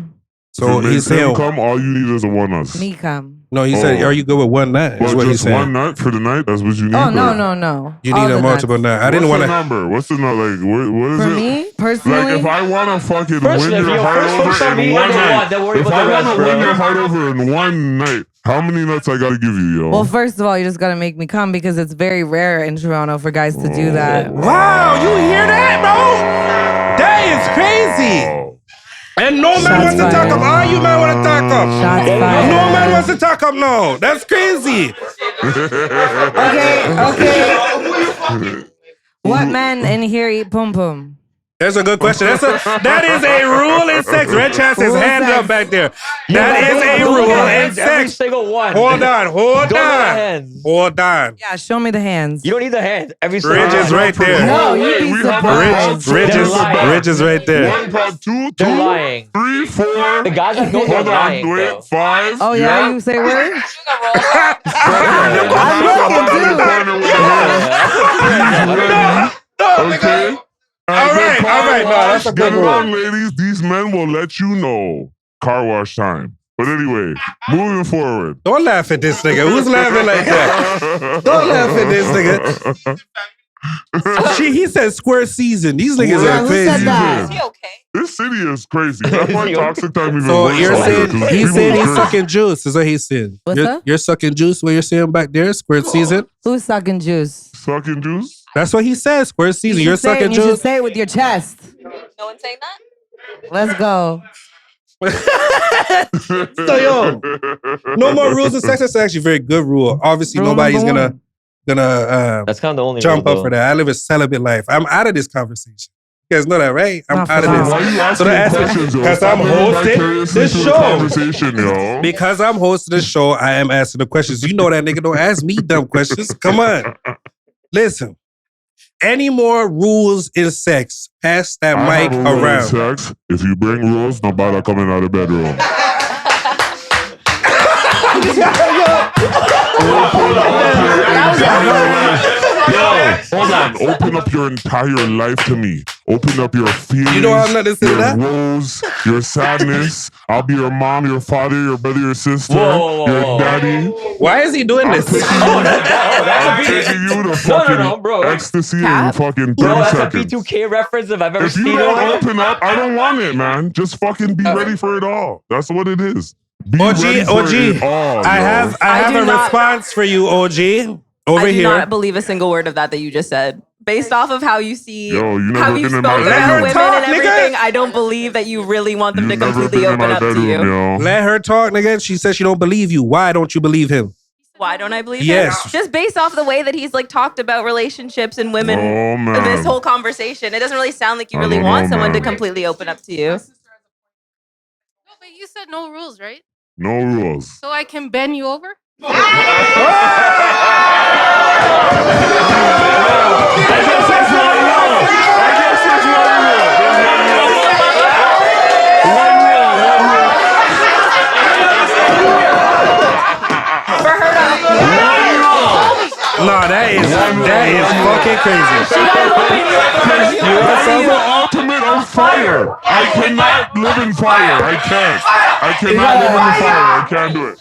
S3: So he's saying,
S2: come, all you need is a one-us.
S6: Me come.
S3: no, he said, are you good with one nut? Is
S2: Well,
S3: what he's
S2: just
S3: saying.
S2: one nut for the night? That's what you need?
S6: Oh, no,
S2: or-
S6: no.
S3: You
S6: All
S3: need a
S6: the
S3: multiple
S6: nuts.
S3: nut. I didn't
S2: What's
S3: want
S2: the
S3: to.
S2: number? What's the number? Like, what is
S6: For
S2: it?
S6: me, personally,
S2: Like, if I want to fucking
S1: Personally,
S2: win
S1: if
S2: your
S1: you're
S2: heart
S1: first focus on
S2: over
S1: me,
S2: in one
S1: number one,
S2: night,
S1: then worry
S2: if
S1: about
S2: I
S1: the
S2: want
S1: rest,
S2: to win
S1: bro.
S2: your heart over in one night, how many nuts I got to give you, yo?
S6: well, first of all, you just gotta make me come because it's very rare in Toronto for guys to do that.
S3: Wow, you hear that, bro? That is crazy. And no man wants to talk up. All you man want to talk up.
S6: Shots
S3: No
S6: fired.
S3: man wants to talk up now. That's crazy.
S6: Okay. What men in here eat pum pum?
S3: That's a good question. That is a rule in sex. Red has his hand up back there. That is a rule in sex.
S1: Every single one.
S3: Hold on.
S1: Don't look at hands.
S3: Hold on.
S6: Yeah, show me the hands.
S1: You don't need the hands. Every single
S3: Ridge is
S1: one.
S3: right there.
S6: No, you'd be surprised.
S3: Ridge is right there.
S2: 1, 2,
S1: They're lying.
S2: 3, 4.
S1: The guys that know they're
S2: Hold on,
S1: lying,
S2: wait,
S1: though.
S2: 5.
S6: Oh yeah, you say word?
S2: Okay.
S3: All right. No, that's a
S2: Get
S3: good
S2: it
S3: rule.
S2: on, ladies. These men will let you know. Car wash time. But anyway, moving forward.
S3: Don't laugh at this nigga. Who's laughing like that? Don't laugh at this nigga. He said square season. These niggas are crazy.
S2: This city is crazy. That's why toxic time even
S3: So
S2: worse.
S3: you're saying
S2: Because
S3: he's
S2: people
S3: saying
S2: is
S3: he's
S2: crazy.
S3: sucking juice. Is what he's saying.
S6: What's that?
S3: You're sucking juice. What you're saying back there? Square season.
S6: Who's sucking juice?
S2: Sucking juice?
S3: That's what he says. Square season. You're
S6: Say it,
S3: sucking
S6: you should
S3: juice.
S6: say it with your chest.
S10: No one saying that?
S6: Let's go.
S3: So yo, no more rules in sex. That's actually a very good rule. Obviously,
S6: Rule
S3: nobody's
S6: number
S3: gonna
S1: That's kind of the only
S3: jump
S1: rule,
S3: up for that. I live a celibate life. I'm out of this conversation. You guys know that, right? I'm
S6: Not
S3: out
S6: for
S3: of
S6: long.
S2: Why
S3: this.
S2: you asking
S3: So don't ask me
S2: questions, yo?
S3: because
S2: Stop
S3: I'm
S2: living
S3: hosting
S2: vicariously
S3: this
S2: through the
S3: show.
S2: conversation, yo.
S3: Because I'm hosting this show, I am asking the questions. You know that nigga don't ask me dumb questions. Come on. Listen. Any more rules in sex? Pass that
S2: I
S3: mic
S2: have a rule in
S3: around.
S2: sex. If you bring rules, nobody coming out of the bedroom. Hold on. Open up your entire life to me. Open up your feelings,
S3: You don't have nothing to say to
S2: your
S3: that?
S2: woes, your sadness. I'll be your mom, your father, your brother, your sister, your daddy.
S3: Why is he doing this?
S2: I'm taking you to fucking
S1: bro.
S2: ecstasy in
S1: Cap?
S2: fucking 30
S1: Bro, that's
S2: seconds.
S1: a B2K reference if I've ever
S2: If you
S1: seen
S2: don't
S1: one.
S2: open up, I don't want it, man. Just fucking be ready for it all. That's what it is. Be ready for it all,
S3: I
S2: yo.
S3: have
S10: I do
S3: a
S10: not-
S3: response for you, OG. Over
S10: I do
S3: here.
S10: not believe a single word of that you just said. Based off of how you see,
S2: Yo, you
S10: how
S2: never
S10: you
S2: been in
S10: spoke
S2: my
S10: about
S2: bedroom.
S10: women
S3: talk,
S10: and
S3: nigga.
S10: everything, I don't believe that you really want them to
S2: Never
S10: completely
S2: been in
S10: open
S2: my
S10: up to
S2: bedroom,
S10: you.
S2: yo.
S3: Let her talk, nigga. She said she don't believe you. Why don't you believe him?
S10: Why don't I believe
S3: Yes.
S10: him? Just based off the way that he's like talked about relationships and women
S2: Oh, man.
S10: this whole conversation. It doesn't really sound like you
S2: I
S10: really
S2: don't
S10: want
S2: know,
S10: someone to
S2: man.
S10: completely open up to you.
S11: No, but you said no rules, right?
S2: No rules.
S11: So I can bend you over?
S10: For her to
S3: No, that is fucking crazy.
S2: You want some? I'm the ultimate of fire. I cannot live in fire. I can't. I cannot live in the fire. I can't do it.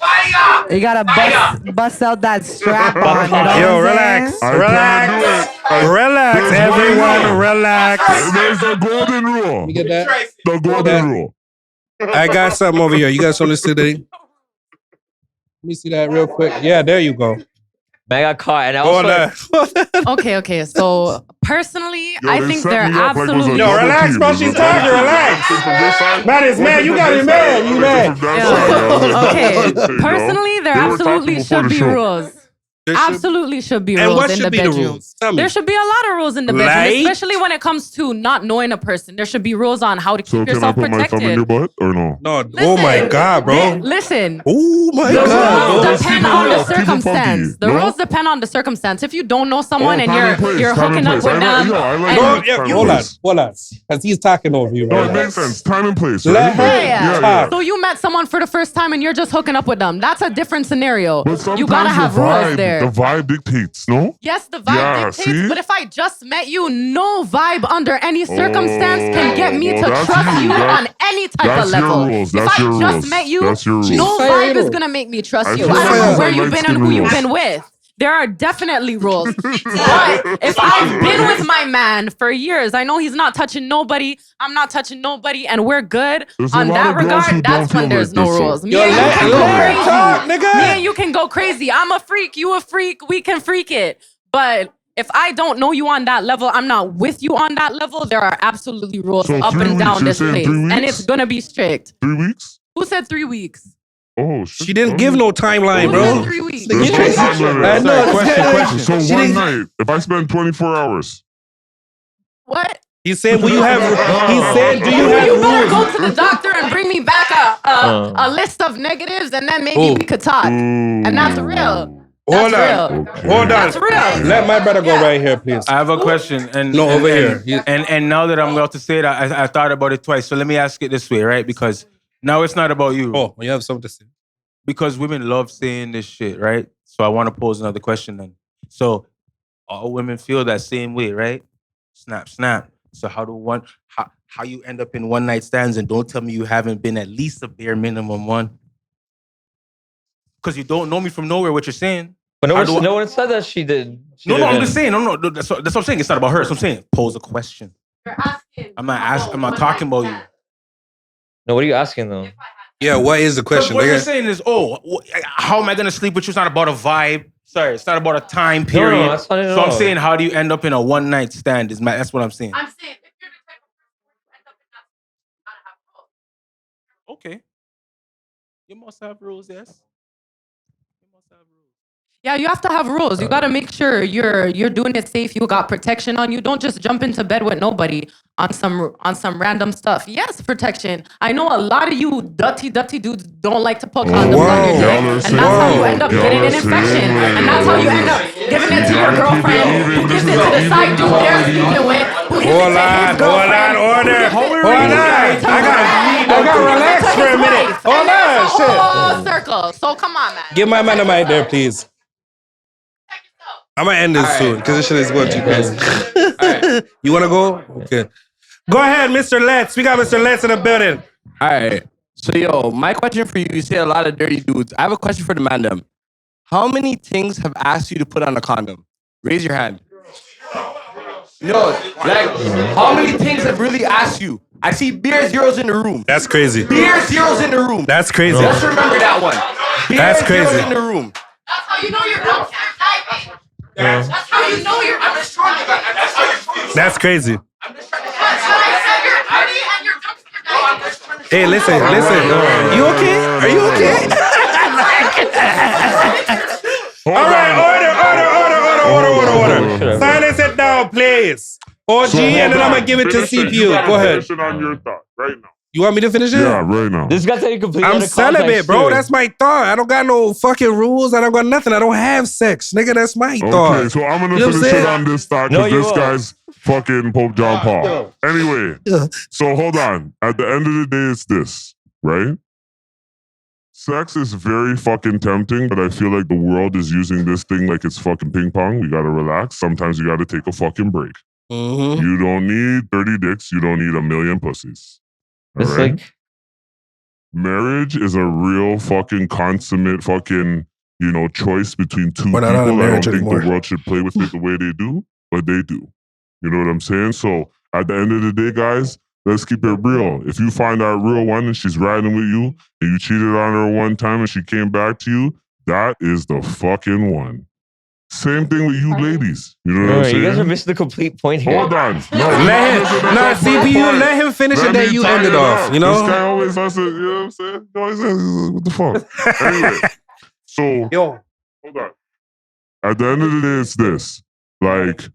S6: You gotta bust out that strap on. You know what
S3: Yo,
S6: I'm
S3: relax.
S6: saying?
S2: I can't do it.
S3: Relax,
S2: There's one
S3: everyone.
S2: rule.
S3: Relax.
S2: There's the golden rule.
S3: You get that?
S2: The golden rule.
S3: I got something over here. You got something to say today? Let me see that real quick. Yeah, there you go.
S1: Man, I got caught. And I
S3: Hold
S1: also,
S3: on.
S11: Okay. So personally,
S2: Yo,
S11: I
S2: they
S11: think
S2: set
S11: they're
S2: me up like it was a
S11: absolutely.
S2: double
S3: relax,
S2: team.
S3: bro.
S2: It was
S3: She's
S2: a double
S3: talking.
S2: team.
S3: Relax.
S2: From this side,
S3: Man is
S2: one
S3: mad.
S2: from
S3: You
S2: this
S3: got him
S2: side,
S3: mad. You
S2: other
S3: mad.
S2: from that side, yo. It was a
S11: Okay,
S2: double team, yo.
S11: personally, there
S2: They were talking
S11: absolutely
S2: before
S11: should
S2: the
S11: be
S2: show.
S11: rules. Absolutely should be
S3: And
S11: rules
S3: what
S11: in
S3: should
S11: the
S3: be the
S11: bedroom.
S3: rules? Tell me.
S11: There should be a lot of rules in the bedroom,
S3: Like?
S11: especially when it comes to not knowing a person. There should be rules on how to keep
S2: So can I
S11: yourself
S2: put my thumb in your
S11: protected.
S2: butt or no?
S3: No. Oh my God, bro.
S11: Listen,
S3: Oh my
S11: the
S3: God.
S11: rules
S2: Let's
S11: depend
S2: keep it
S11: on the
S2: real. Keep it funky.
S11: circumstance. The
S2: No?
S11: rules depend on the circumstance. If you don't know someone and
S2: time and place,
S11: you're
S2: time and
S11: hooking up
S2: place.
S11: with
S2: I
S11: them,
S2: like- yo, I like
S11: and
S3: No,
S2: that.
S3: yeah,
S2: Time and
S3: hold on.
S2: place.
S3: Hold on. Because he's talking over you
S2: No,
S3: right
S2: it
S3: now.
S2: makes sense. Time and place,
S3: Let
S2: right?
S3: her
S11: yeah. So you met someone for the first time and you're just hooking up with them. That's a different scenario.
S2: But sometimes
S11: You gotta have
S2: the vibe,
S11: rules there.
S2: the vibe dictates, no?
S11: Yes, the vibe
S2: Yeah,
S11: dictates,
S2: see?
S11: but if I just met you, no vibe under any circumstance can get me
S2: well,
S11: to
S2: that's
S11: trust
S2: you.
S11: you
S2: That-
S11: on any type
S2: that's
S11: of
S2: your
S11: level.
S2: rules.
S11: If
S2: That's
S11: I
S2: your
S11: just
S2: rules.
S11: met you,
S2: That's your rules.
S11: no
S3: Fire,
S11: vibe
S3: you
S11: is
S3: know.
S11: gonna make me trust
S2: I
S11: you.
S2: feel
S11: I
S2: like
S11: don't
S2: these
S11: know
S2: are
S11: where you've been and
S2: light-skinned
S11: who you've
S2: rules.
S11: been with. There are definitely rules. But if I've been with my man for years, I know he's not touching nobody, I'm not touching nobody, and we're good.
S2: There's a
S11: On
S2: lot
S11: that
S2: of girls who
S11: regard,
S2: don't
S11: that's when
S2: feel
S11: there's
S2: like
S11: no
S2: this, so-
S11: rules. Me
S3: Yo,
S11: and you
S3: let
S11: can go
S3: her
S11: crazy.
S3: talk, nigga.
S11: Me and you can go crazy. I'm a freak, you a freak, we can freak it. But if I don't know you on that level, I'm not with you on that level, there are absolutely rules
S2: So
S11: up
S2: 3
S11: and
S2: weeks,
S11: down
S2: you're
S11: this
S2: saying
S11: place.
S2: 3
S11: And
S2: weeks?
S11: it's gonna be strict.
S2: 3 weeks?
S11: Who said 3 weeks?
S2: Oh, shit.
S3: She didn't give no timeline,
S11: Who
S3: bro.
S11: said 3 weeks?
S2: There's no time limit.
S3: I know.
S15: Question.
S2: So
S3: She
S2: one
S3: didn't-
S2: night, if I spend 24 hours,
S11: What?
S3: He's saying, will you have? He's saying, do you have
S11: You better
S3: rules?
S11: go to the doctor and bring me back a list of negatives, and then maybe we could talk. And that's real.
S3: Hold
S11: That's
S3: on.
S11: real.
S3: Hold on.
S11: That's real.
S3: Let my brother go right here, please.
S15: I have a question, and
S3: No,
S15: and-
S3: over
S15: and-
S3: here.
S15: And now that I'm about to say that, I thought about it twice. So let me ask it this way, right? Because now it's not about you.
S3: Oh, you have something to say.
S15: Because women love saying this shit, right? So I want to pose another question then. So all women feel that same way, right? Snap, snap. So how you end up in one night stands and don't tell me you haven't been at least a bare minimum one? Because you don't know me from nowhere. What you're saying?
S1: but
S15: How do I-
S1: no one said that she did. She
S15: No, I'm
S1: didn't.
S15: just saying. No, that's what I'm saying. It's not about her. So I'm saying, pose a question. I'm not talking about you.
S1: No, what are you asking though?
S3: Yeah, what is the question?
S15: What you're
S3: nigga?
S15: saying is, how am I gonna sleep with you? It's not about a vibe. Sorry, it's not about a time
S1: No,
S15: period.
S1: that's not it at
S15: So I'm
S1: all.
S15: saying, how do you end up in a one night stand? That's what I'm saying.
S11: I'm saying if you're the type of person who end up in that, you gotta have rules.
S15: Okay. You must have rules, yes. You must have rules.
S11: Yeah, you have to have rules. You got to make sure you're doing it safe. You got protection on you. Don't just jump into bed with nobody on some random stuff. Yes, protection. I know a lot of you dirty dudes don't like to put condoms on your dick, and that's how you end up getting an infection, and that's how you end up giving it to your girlfriend, who gives it to the side dude they're sleeping with, who gives it to his girlfriend.
S3: Order. Hold on. I got relax for a minute. Hold on, shit.
S11: Whole circle. So come on, man.
S3: Give my man a mic there, please. I'm gonna end this soon because this shit is going too crazy. You wanna go? Okay. Go ahead, Mr. Letts. We got Mr. Letts in the building.
S17: All right. So, yo, my question for you, you say a lot of dirty dudes. I have a question for the man them. How many things have asked you to put on a condom? Raise your hand. No, like, how many things have really asked you? I see beer zeros in the room.
S3: That's crazy.
S17: Beer zeros in the room.
S3: That's crazy.
S17: Let's remember that one. Beer
S3: That's crazy.
S17: zeros in the room.
S11: That's how you know you're not typing. That's how you know you're. I'm just trying to. That's how you.
S3: That's crazy. Hey, listen. You okay? Are you okay? All right, order. Silence it down, please. OG, and then I'm gonna give it to CPU. Go ahead.
S2: On your thought right now.
S3: You want me to finish it?
S2: Yeah, right now.
S1: This got to be completely
S3: I'm
S1: out of
S3: celibate,
S1: context,
S3: bro.
S1: too.
S3: That's my thought. I don't got no fucking rules. I don't got nothing. I don't have sex. Nigga, that's my thought.
S2: Okay, so I'm gonna
S3: You know what I'm
S2: finish it
S3: saying?
S2: on this thought
S1: No,
S2: because
S1: you
S2: this
S1: are.
S2: guy's fucking Pope John Paul. Anyway, so hold on. At the end of the day, it's this, right? Sex is very fucking tempting, but I feel like the world is using this thing like it's fucking ping pong. We gotta relax. Sometimes you gotta take a fucking break.
S3: Mm-hmm.
S2: You don't need 30 dicks. You don't need a million pussies. All
S1: It's
S2: right?
S1: like,
S2: Marriage is a real fucking consummate fucking, choice between two
S3: We're
S2: people.
S3: not on a
S2: I don't
S3: marriage
S2: think
S3: anymore.
S2: the world should play with it the way they do, but they do. You know what I'm saying? So at the end of the day, guys, let's keep it real. If you find that real one and she's riding with you and you cheated on her one time and she came back to you, that is the fucking one. Same thing with you ladies. You know what I'm saying?
S1: you guys are missing the complete point here.
S2: Hold on.
S3: CPU, let him finish it, then you end it off. You know?
S2: This guy always has to, you know what I'm saying? He always has, what the fuck? Anyway, so, hold on. At the end of the day, it's this. Like,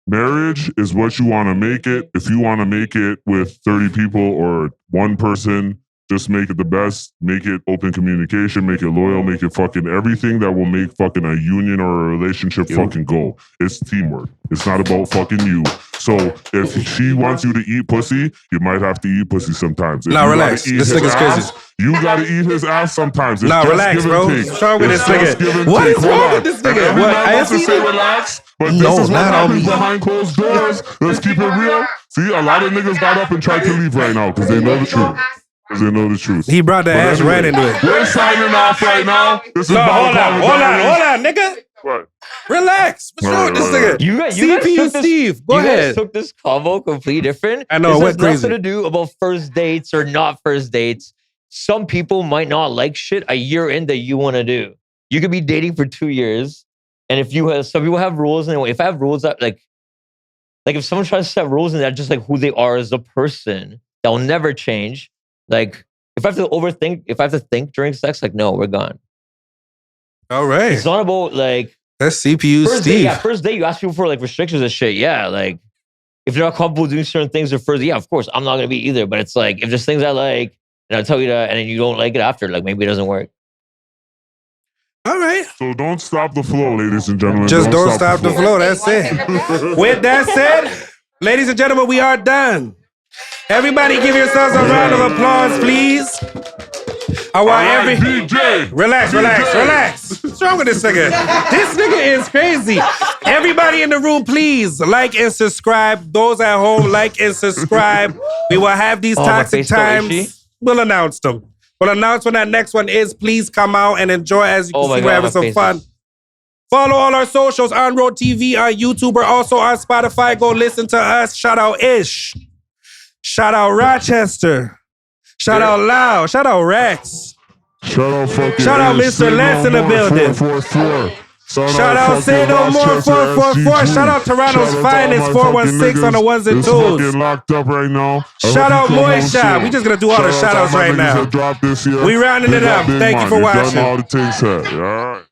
S2: marriage is what you want to make it. If you want to make it with 30 people or one person, just make it the best. Make it open communication. Make it loyal. Make it fucking everything that will make fucking a union or a relationship fucking go. It's teamwork. It's not about fucking you. So if she wants you to eat pussy, you might have to eat pussy sometimes. If
S3: Nah,
S2: you
S3: relax.
S2: gotta eat
S3: This
S2: his
S3: nigga's
S2: ass,
S3: crazy.
S2: You gotta eat his ass sometimes. It's
S3: Nah,
S2: just
S3: relax,
S2: give and
S3: bro.
S2: take.
S3: What's wrong with
S2: It's
S3: this
S2: just
S3: nigga?
S2: give and
S3: What
S2: take.
S3: is
S2: Hold
S3: wrong
S2: on.
S3: with this nigga?
S2: And every
S3: What?
S2: man
S3: I
S2: wants to
S3: see
S2: say
S3: that?
S2: relax, but
S3: No,
S2: this is what
S3: not on
S2: happens
S3: me.
S2: behind closed doors. Let's keep it real. See, a lot of niggas got up and tried to leave right now because they know the truth. Because they know the truth.
S3: He brought the
S2: But
S3: ass right into it.
S2: We're signing off right now. This is
S3: No, hold
S2: Balaclava
S3: on,
S2: Diaries.
S3: nigga.
S2: What?
S3: Relax. What's wrong with this nigga?
S1: You guys
S3: CPU
S1: took this,
S3: Steve, go
S1: you guys
S3: ahead.
S1: took this convo completely different.
S3: I know,
S1: this
S3: it
S1: has
S3: went crazy.
S1: nothing to do about first dates or not first dates. Some people might not like shit a year in that you want to do. You could be dating for 2 years, and if you have, some people have rules, and if I have rules that like if someone tries to set rules and that's just like who they are as a person, that will never change. Like if I have to overthink, if I have to think during sex, like no, we're gone.
S3: All right.
S1: It's not about like.
S3: That's CPU
S1: First
S3: Steve.
S1: day, yeah, first day you ask people for like restrictions and shit. Yeah, like if they're not comfortable doing certain things or first, yeah, of course, I'm not gonna be either. But it's like if there's things I like and I tell you that and then you don't like it after, like maybe it doesn't work.
S3: All right.
S2: So don't stop the flow, ladies and gentlemen.
S3: Just don't stop the flow. That's it. With that said, ladies and gentlemen, we are done. Everybody give yourselves a round of applause, please. I want every
S2: DJ.
S3: Relax. What's wrong with this nigga? This nigga is crazy. Everybody in the room, please like and subscribe. Those at home, like and subscribe. We will have these
S1: my
S3: toxic
S1: face so itchy.
S3: times. We'll announce them. We'll announce when that next one is. Please come out and enjoy as you can see. We're having some fun. Follow all our socials on Road TV, on YouTube, or also on Spotify. Go listen to us. Shout out Ish. Shout out Rochester. Shout out Loud. Shout out Rex.
S2: Shout out fucking
S3: Shout out Mr. Letts in the building.
S2: 444.
S3: Shout out Say No More 444. Shout out Toronto's finest 416 on the ones and twos.
S2: Fucking locked up right now.
S3: Shout out Moisha. We just gonna do all the shout outs right now.
S2: Drop this year.
S3: We rounding it
S2: Big
S3: up.
S2: Big
S3: Thank you
S2: Man.
S3: for
S2: You done
S3: watching.
S2: all the things here. All right.